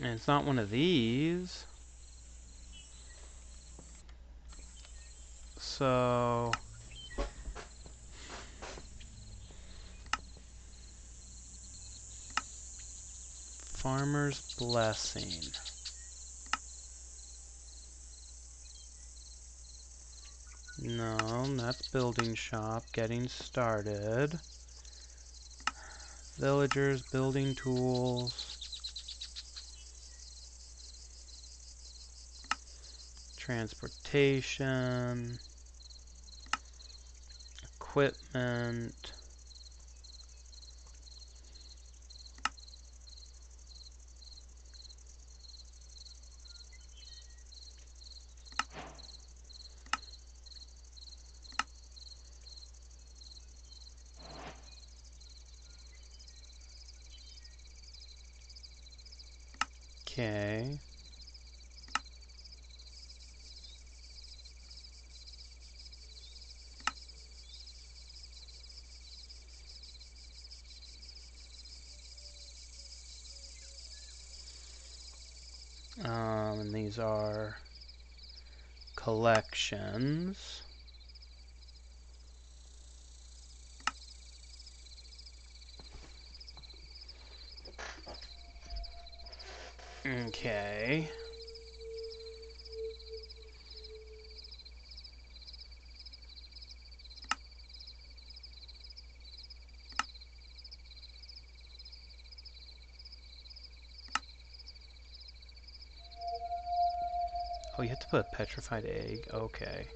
And it's not one of these. So Farmer's Blessing. No, that's building shop, getting started. Villagers, building tools. Transportation. Equipment. Okay. And these are collections. Okay. Oh, you have to put a petrified egg? Okay.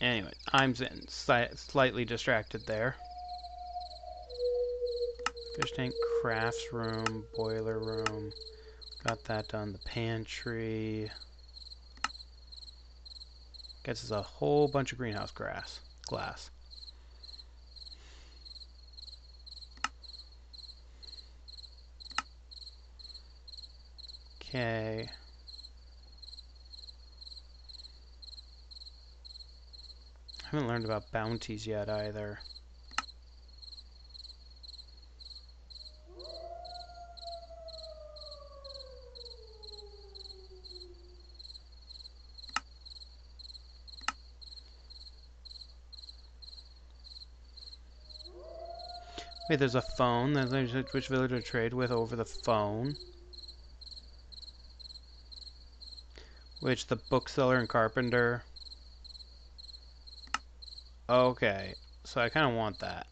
Anyway, I'm slightly distracted there. Fish tank, crafts room, boiler room. Got that done. The pantry. Gets us a whole bunch of greenhouse glass. Okay. I haven't learned about bounties yet either. Wait, there's a phone. There's which villager to trade with over the phone. Which the bookseller and carpenter. Okay, so I kind of want that.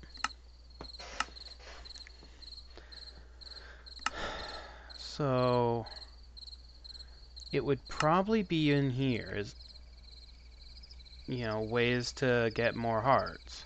So it would probably be in here, is, you know, ways to get more hearts.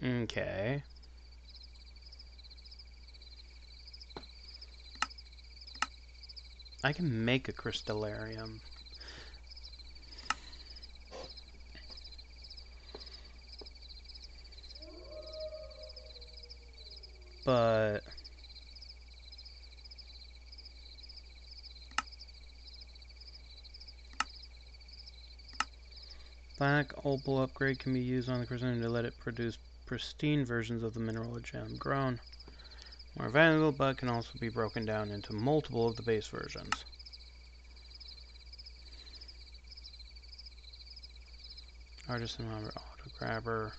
Okay. I can make a crystallarium. But black opal upgrade can be used on the crystalline to let it produce pristine versions of the mineral or gem grown. More valuable, but can also be broken down into multiple of the base versions. Artisan auto grabber.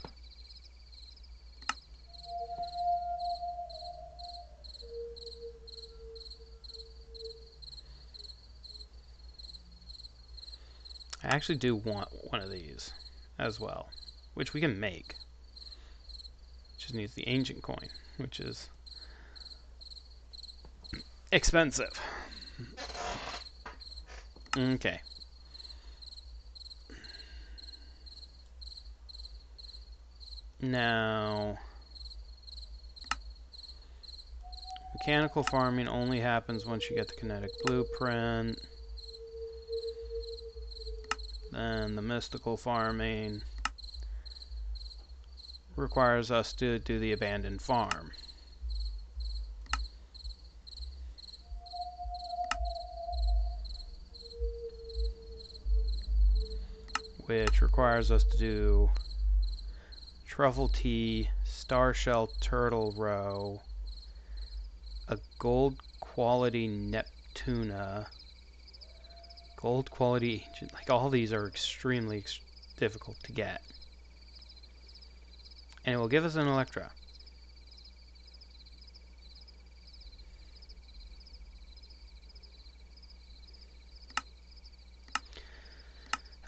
actually do want one of these as well, which we can make. Just needs the ancient coin, which is expensive. Okay. Now, mechanical farming only happens once you get the kinetic blueprint. Then the mystical farming requires us to do the abandoned farm. Which requires us to do truffle tea, star shell turtle roe, a gold quality Neptuna, gold quality ancient. Like, all these are extremely difficult to get. And it will give us an Electra.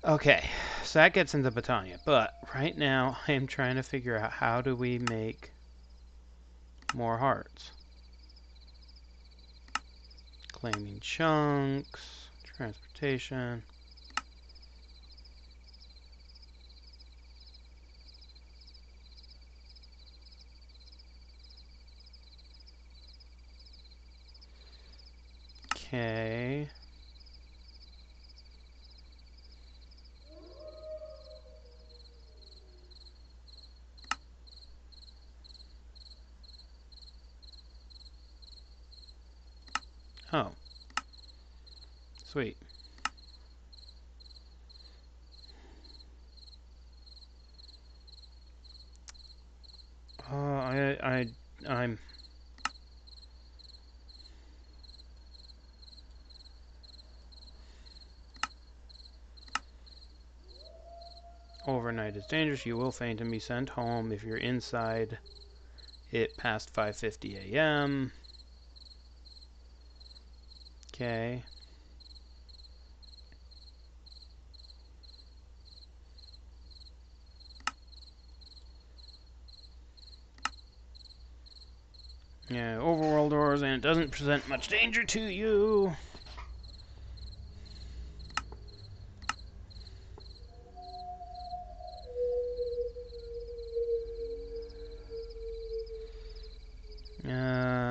Okay, so that gets into Botania, but right now I am trying to figure out how do we make more hearts. Claiming chunks, transportation. Okay. Oh. Sweet. I'm overnight is dangerous. You will faint and be sent home if you're inside it past 5:50 a.m. Okay. Yeah, overworld doors, and it doesn't present much danger to you.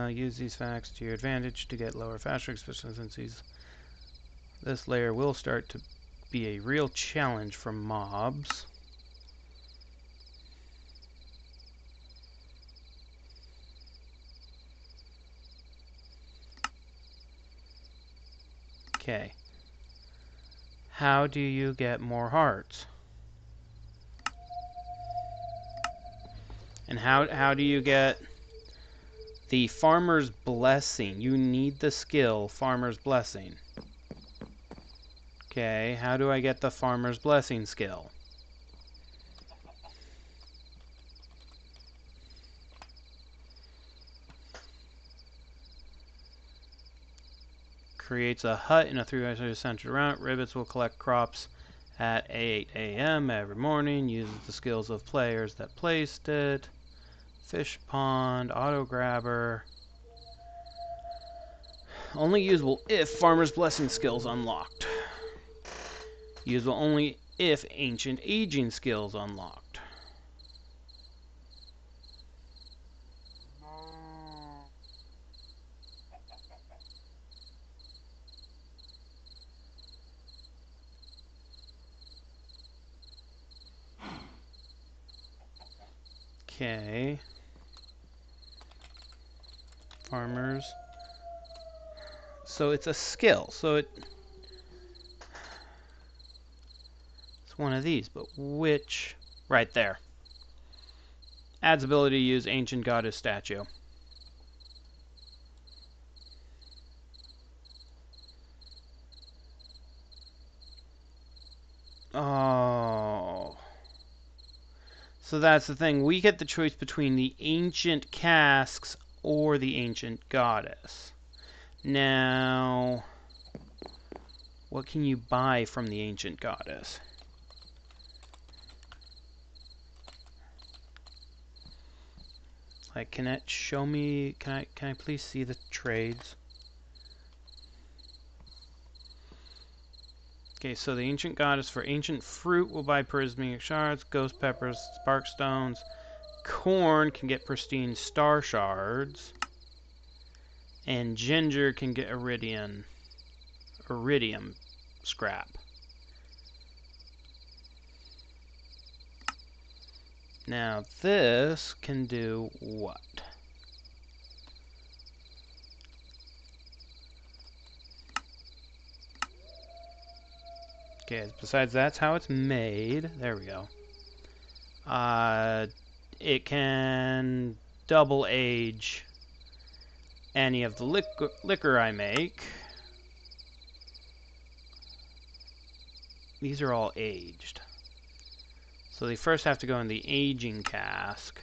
Use these facts to your advantage to get lower faster efficiencies. This layer will start to be a real challenge for mobs. Okay. How do you get more hearts? And how do you get the Farmer's Blessing? You need the skill Farmer's Blessing. Okay, how do I get the Farmer's Blessing skill? Creates a hut in a 3x centered around. Ribbits will collect crops at 8 a.m. every morning. Uses the skills of players that placed it. Fish pond, auto grabber. Only usable if Farmer's Blessing skills unlocked. Usable only if Ancient Aging skills unlocked. Okay. Farmers. So it's a skill. So it's one of these, but which? Right there. Adds ability to use Ancient Goddess statue. Oh. So that's the thing. We get the choice between the Ancient Casks or the Ancient Goddess. Now, What can you buy from the ancient goddess? Like, can it show me? Can I please see the trades? Okay, so the ancient goddess for ancient fruit will buy prismatic shards, ghost peppers, spark stones. Corn can get pristine star shards. And ginger can get iridium scrap. Now this can do what? Okay, besides that's how it's made. There we go. It can double age any of the liquor I make. These are all aged. So they first have to go in the aging cask.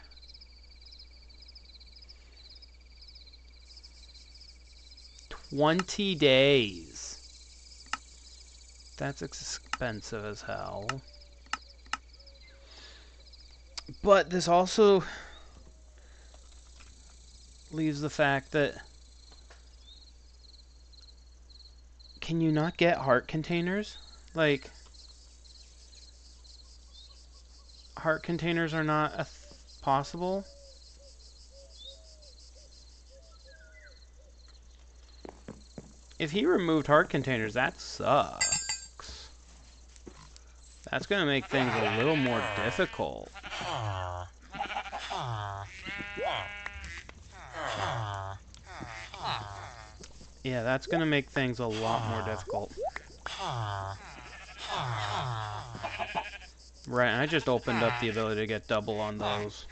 $20 days. That's expensive as hell. But this also leaves the fact that can you not get heart containers? Like, heart containers are not possible? If he removed heart containers, that sucks. That's gonna make things a little more difficult. Yeah, that's gonna make things a lot more difficult. Right, I just opened up the ability to get double on those.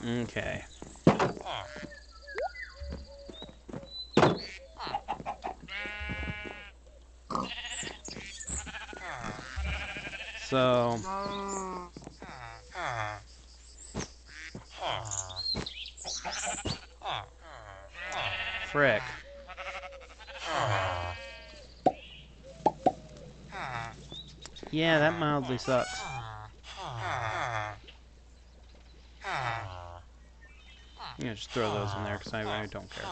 Okay. So... Frick. Yeah, that mildly sucks. I'm gonna just throw those in there because I don't care.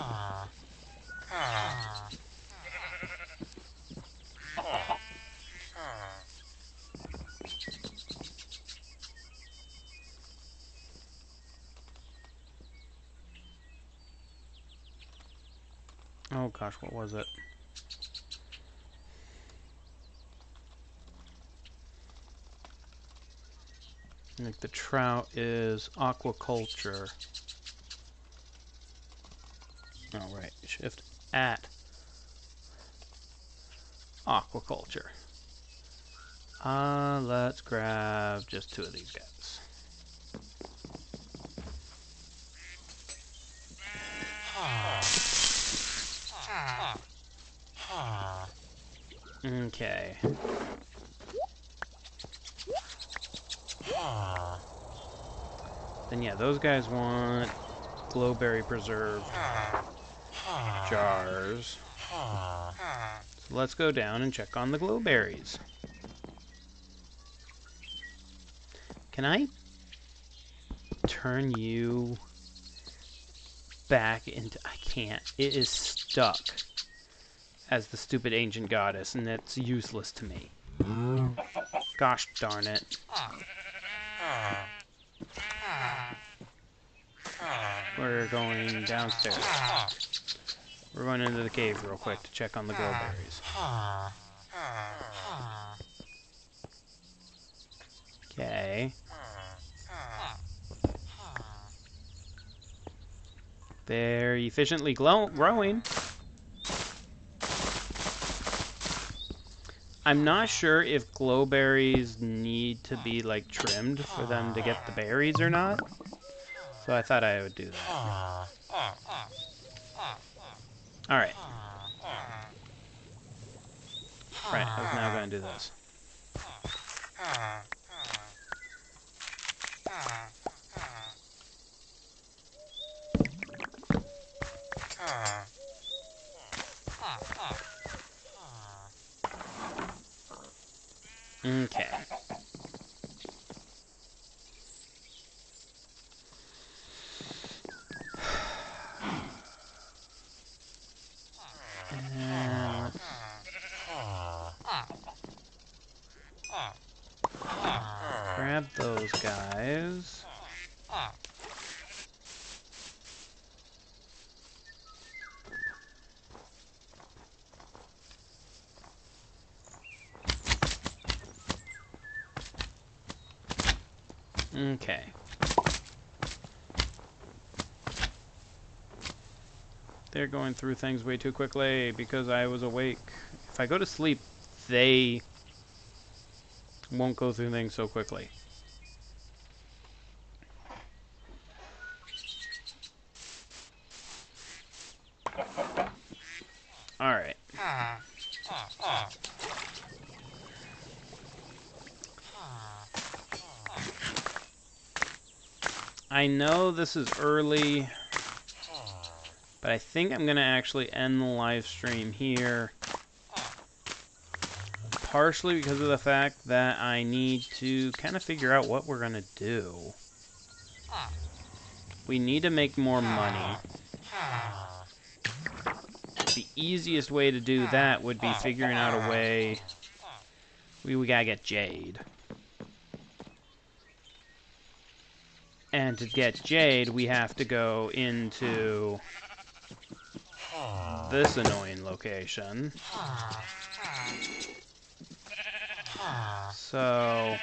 Oh gosh, what was it? Like the trout is aquaculture. Oh right, shift at aquaculture. Let's grab just 2 of these guys. Okay. Then yeah, those guys want glowberry preserved jars. So let's go down and check on the glowberries. Can I turn you back into... I can't. It is stuck as the stupid ancient goddess, and it's useless to me. Gosh darn it. We're going downstairs. We're going into the cave real quick to check on the glowberries. Okay. They're efficiently growing. I'm not sure if glowberries need to be like trimmed for them to get the berries or not. So I thought I would do that. Alright. Right, I was now going to do this. Okay. And let's grab those guys. Okay. They're going through things way too quickly because I was awake. If I go to sleep, they won't go through things so quickly. Alright. I know this is early, but I think I'm going to actually end the live stream here. Partially because of the fact that I need to kind of figure out what we're going to do. We need to make more money. The easiest way to do that would be figuring out a way. We gotta get jade. And to get jade, we have to go into this annoying location. So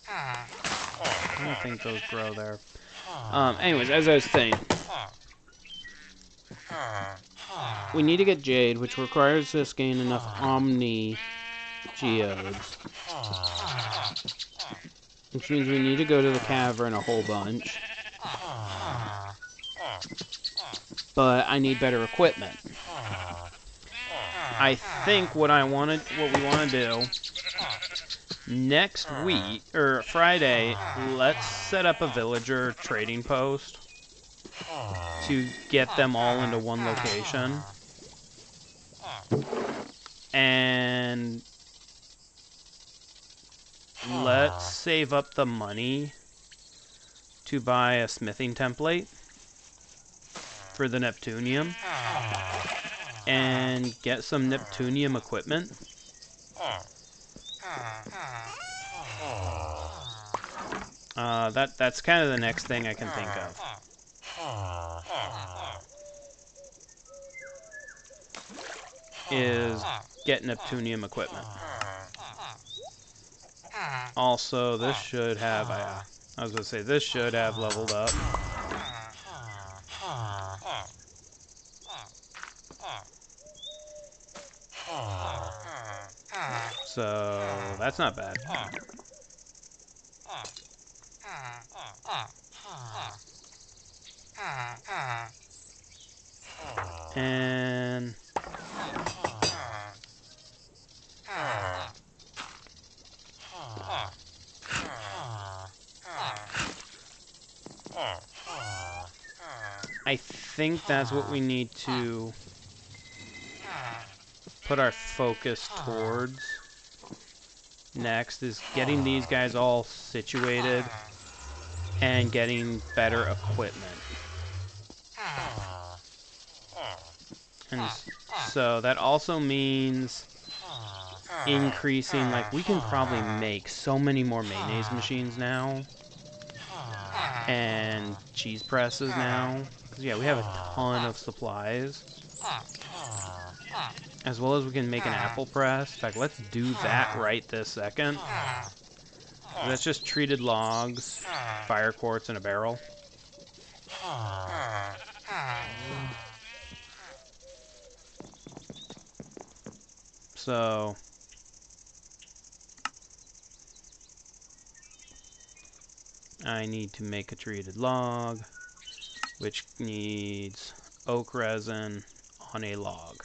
I don't think those grow there. Anyways, as I was saying, we need to get jade, which requires us gain enough omni geodes. Which means we need to go to the cavern a whole bunch. But I need better equipment. I think what we want to do next week or Friday, let's set up a villager trading post to get them all into one location. And let's save up the money to buy a smithing template for the Neptunium and get some Neptunium equipment. That's kind of the next thing I can think of. Is get Neptunium equipment. Also, this should have, I was going to say, this should have leveled up. So, that's not bad. And I think that's what we need to put our focus towards next, is getting these guys all situated and getting better equipment. And so that also means increasing, like, we can probably make so many more mayonnaise machines now. And cheese presses now. Yeah, we have a ton of supplies. As well as we can make an apple press. In fact, let's do that right this second. That's just treated logs, fire quartz, and a barrel. So I need to make a treated log, which needs oak resin on a log.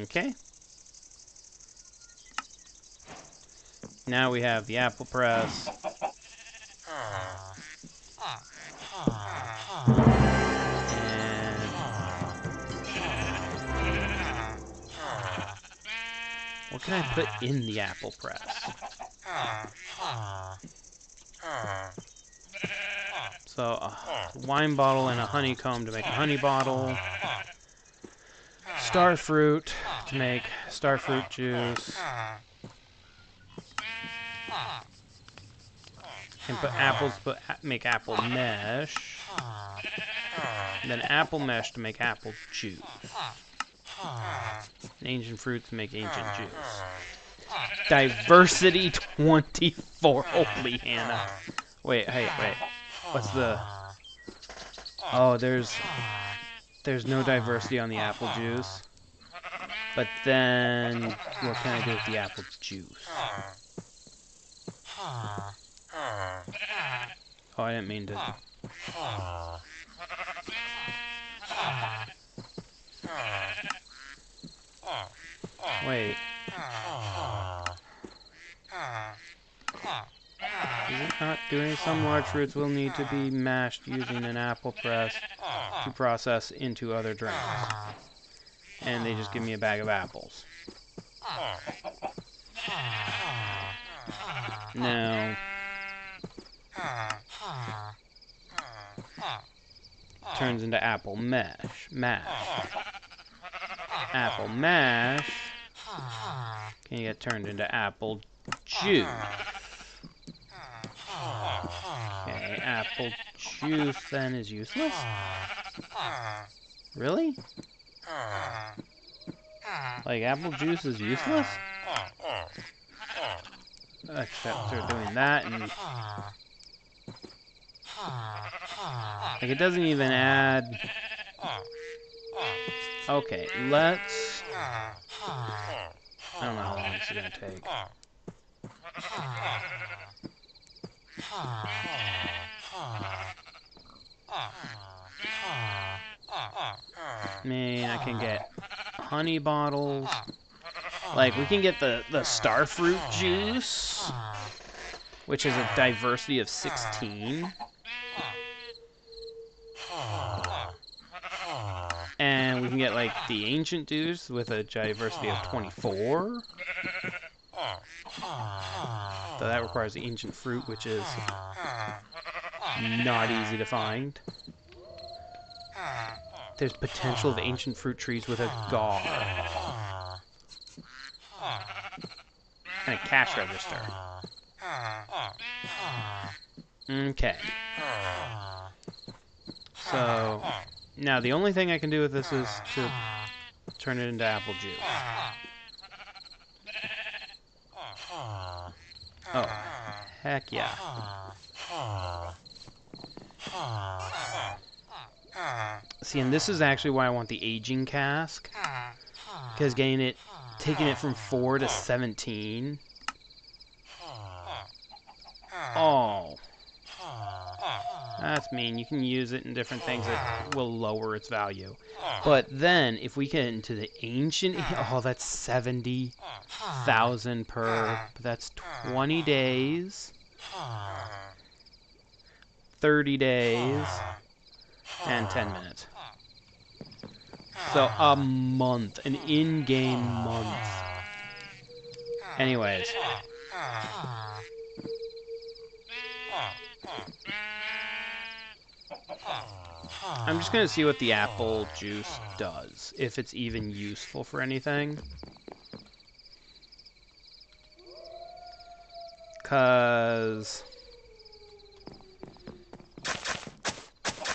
Okay. Now we have the apple press. And what can I put in the apple press? So a wine bottle and a honeycomb to make a honey bottle. Starfruit to make starfruit juice. And put apples to make apple mesh. And then apple mesh to make apple juice. And ancient fruit to make ancient juice. Diversity 24. Holy Hannah. Wait. What's the... Oh, there's no diversity on the apple juice. But then, what can I do with the apple juice? Oh, I didn't mean to... Wait. Is it not doing? Some large fruits will need to be mashed using an apple press to process into other drinks. And they just give me a bag of apples. Now, turns into apple mash. Apple mash can get turned into apple juice. Okay, apple juice then is useless? Really? Like, apple juice is useless? Except they're doing that, and... Like, it doesn't even add... Okay, let's... I don't know how long this is gonna take. I mean, I can get honey bottles. Like, we can get the starfruit juice, which is a diversity of 16. And we can get, like, the ancient juice with a diversity of 24. So that requires the ancient fruit, which is not easy to find. There's potential of ancient fruit trees with a gar. And a cash register. Okay. So, now the only thing I can do with this is to turn it into apple juice. Oh, heck yeah. See, and this is actually why I want the aging cask. Because taking it from 4 to 17. Oh. That's mean. You can use it in different things that will lower its value. But then, if we get into the ancient... Oh, that's 70,000 per... But that's 20 days. 30 days. And 10 minutes. So, a month. An in-game month. Anyways. I'm just gonna see what the apple juice does. If it's even useful for anything. Cause...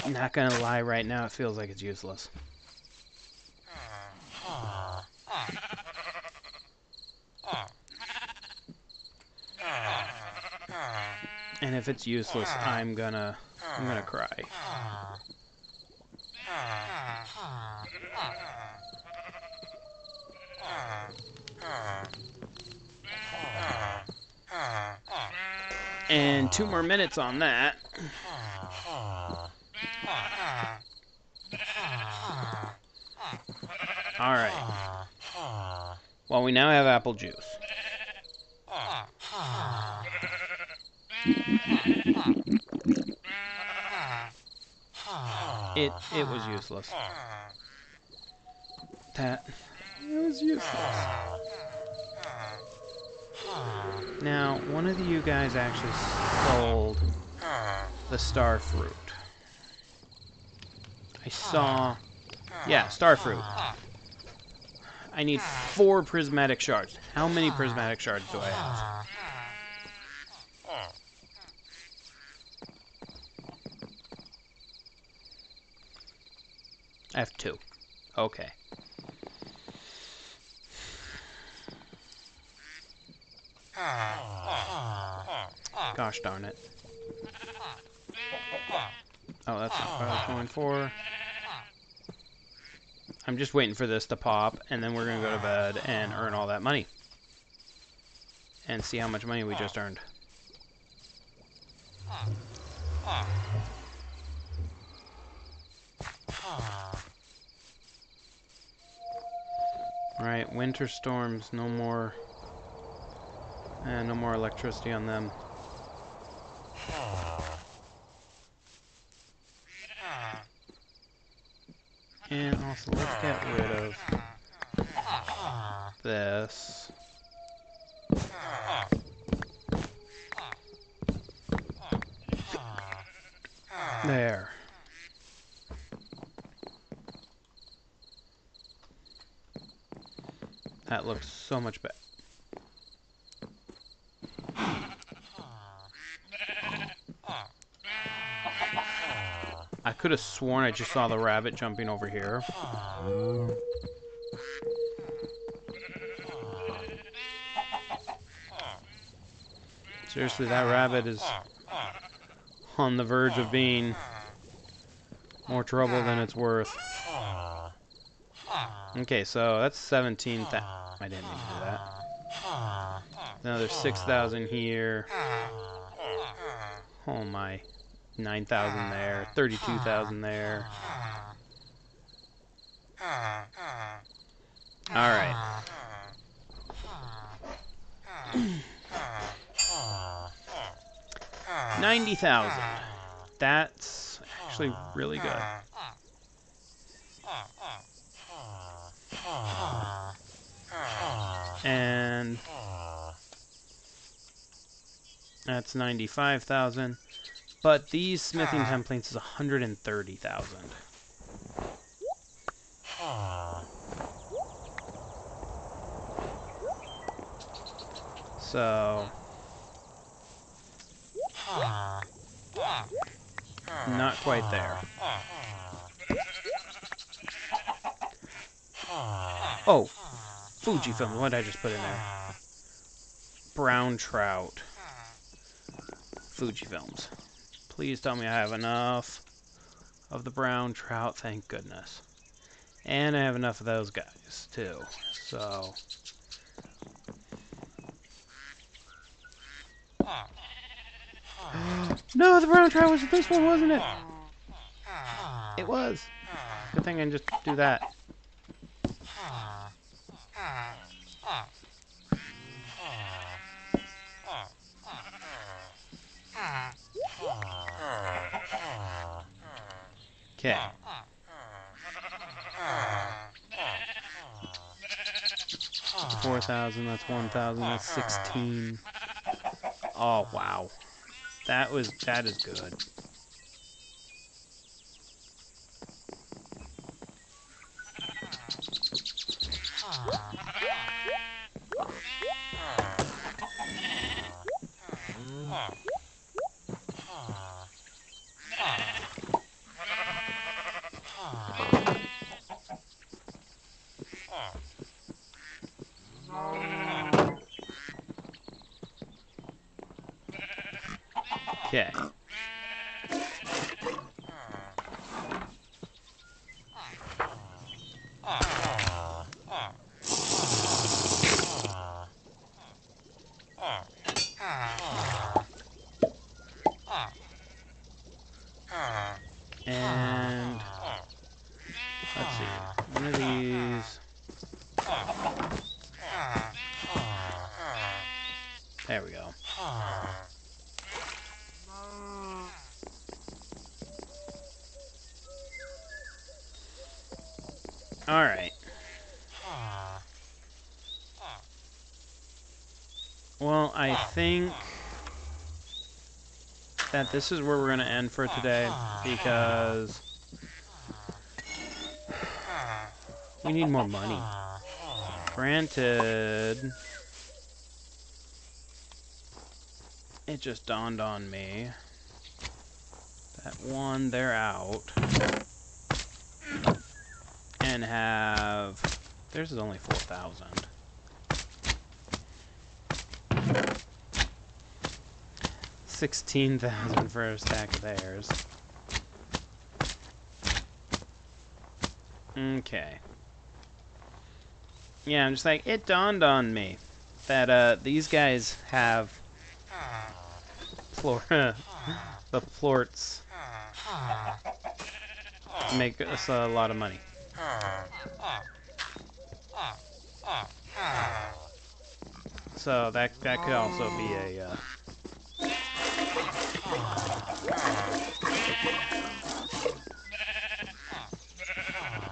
I'm not gonna lie, right now it feels like it's useless. And if it's useless, I'm gonna cry. And 2 more minutes on that. Alright. Well, we now have apple juice. It was useless. It was useless. Now, one of you guys actually sold the star fruit. I saw... Yeah, star fruit. I need 4 prismatic shards. How many prismatic shards do I have? I have 2. Okay. Gosh darn it. Oh, that's not what I was going for. I'm just waiting for this to pop, and then we're going to go to bed and earn all that money. And see how much money we just earned. Right, winter storms, no more electricity on them. And also, let's get rid of this. There. That looks so much better. I could have sworn I just saw the rabbit jumping over here. Seriously, that rabbit is on the verge of being more trouble than it's worth. Okay, so that's 17,000. I didn't mean to do that. Another 6,000 here. Oh my. 9,000 there. 32,000 there. Alright. 90,000. That's actually really good. And that's 95,000. But these smithing templates is 130,000. So not quite there. Oh, Fujifilm. What did I just put in there? Brown trout. Fujifilms. Please tell me I have enough of the brown trout. Thank goodness. And I have enough of those guys, too. So... No, the brown trout was this one, wasn't it? It was. Good thing I can just do that. Okay. 4,000, that's 1,000, that's 16. Oh, wow. That is good. Okay. And let's see, one of these. There we go. All right. Well, I think that this is where we're going to end for today, because we need more money. Granted, it just dawned on me that one, they're out, and have, theirs is only 4,000. $16,000 for a stack of theirs. Okay. Yeah, I'm just like, it dawned on me that these guys have the plorts make us a lot of money. So that could also be a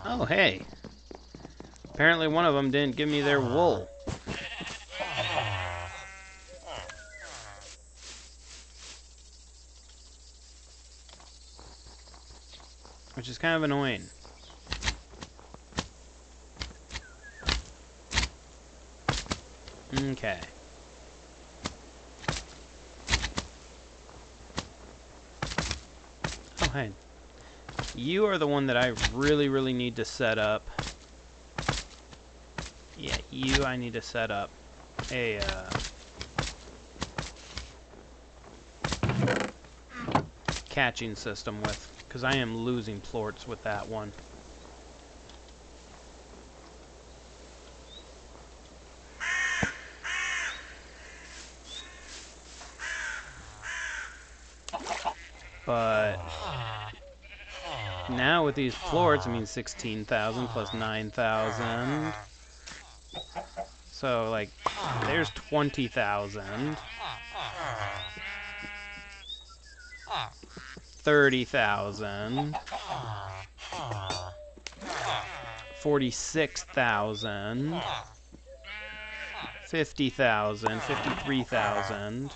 oh, hey. Apparently one of them didn't give me their wool. Which is kind of annoying. Okay. Oh, hey. You are the one that I really, really need to set up. Yeah, you I need to set up a, catching system with, because I am losing plorts with that one. But now with these plorts, I mean 16,000 plus 9,000. So, like, there's 20,000. 30,000. 46,000. 50,000. 53,000.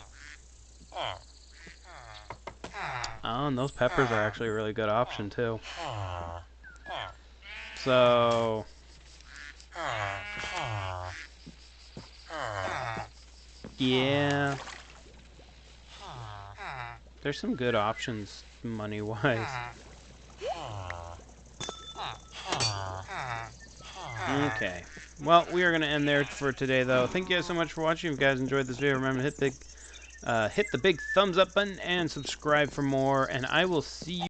Oh, and those peppers are actually a really good option, too. So... yeah. There's some good options, money-wise. Okay. Well, we are going to end there for today, though. Thank you guys so much for watching. If you guys enjoyed this video, remember to hit the big thumbs up button and subscribe for more. And I will see you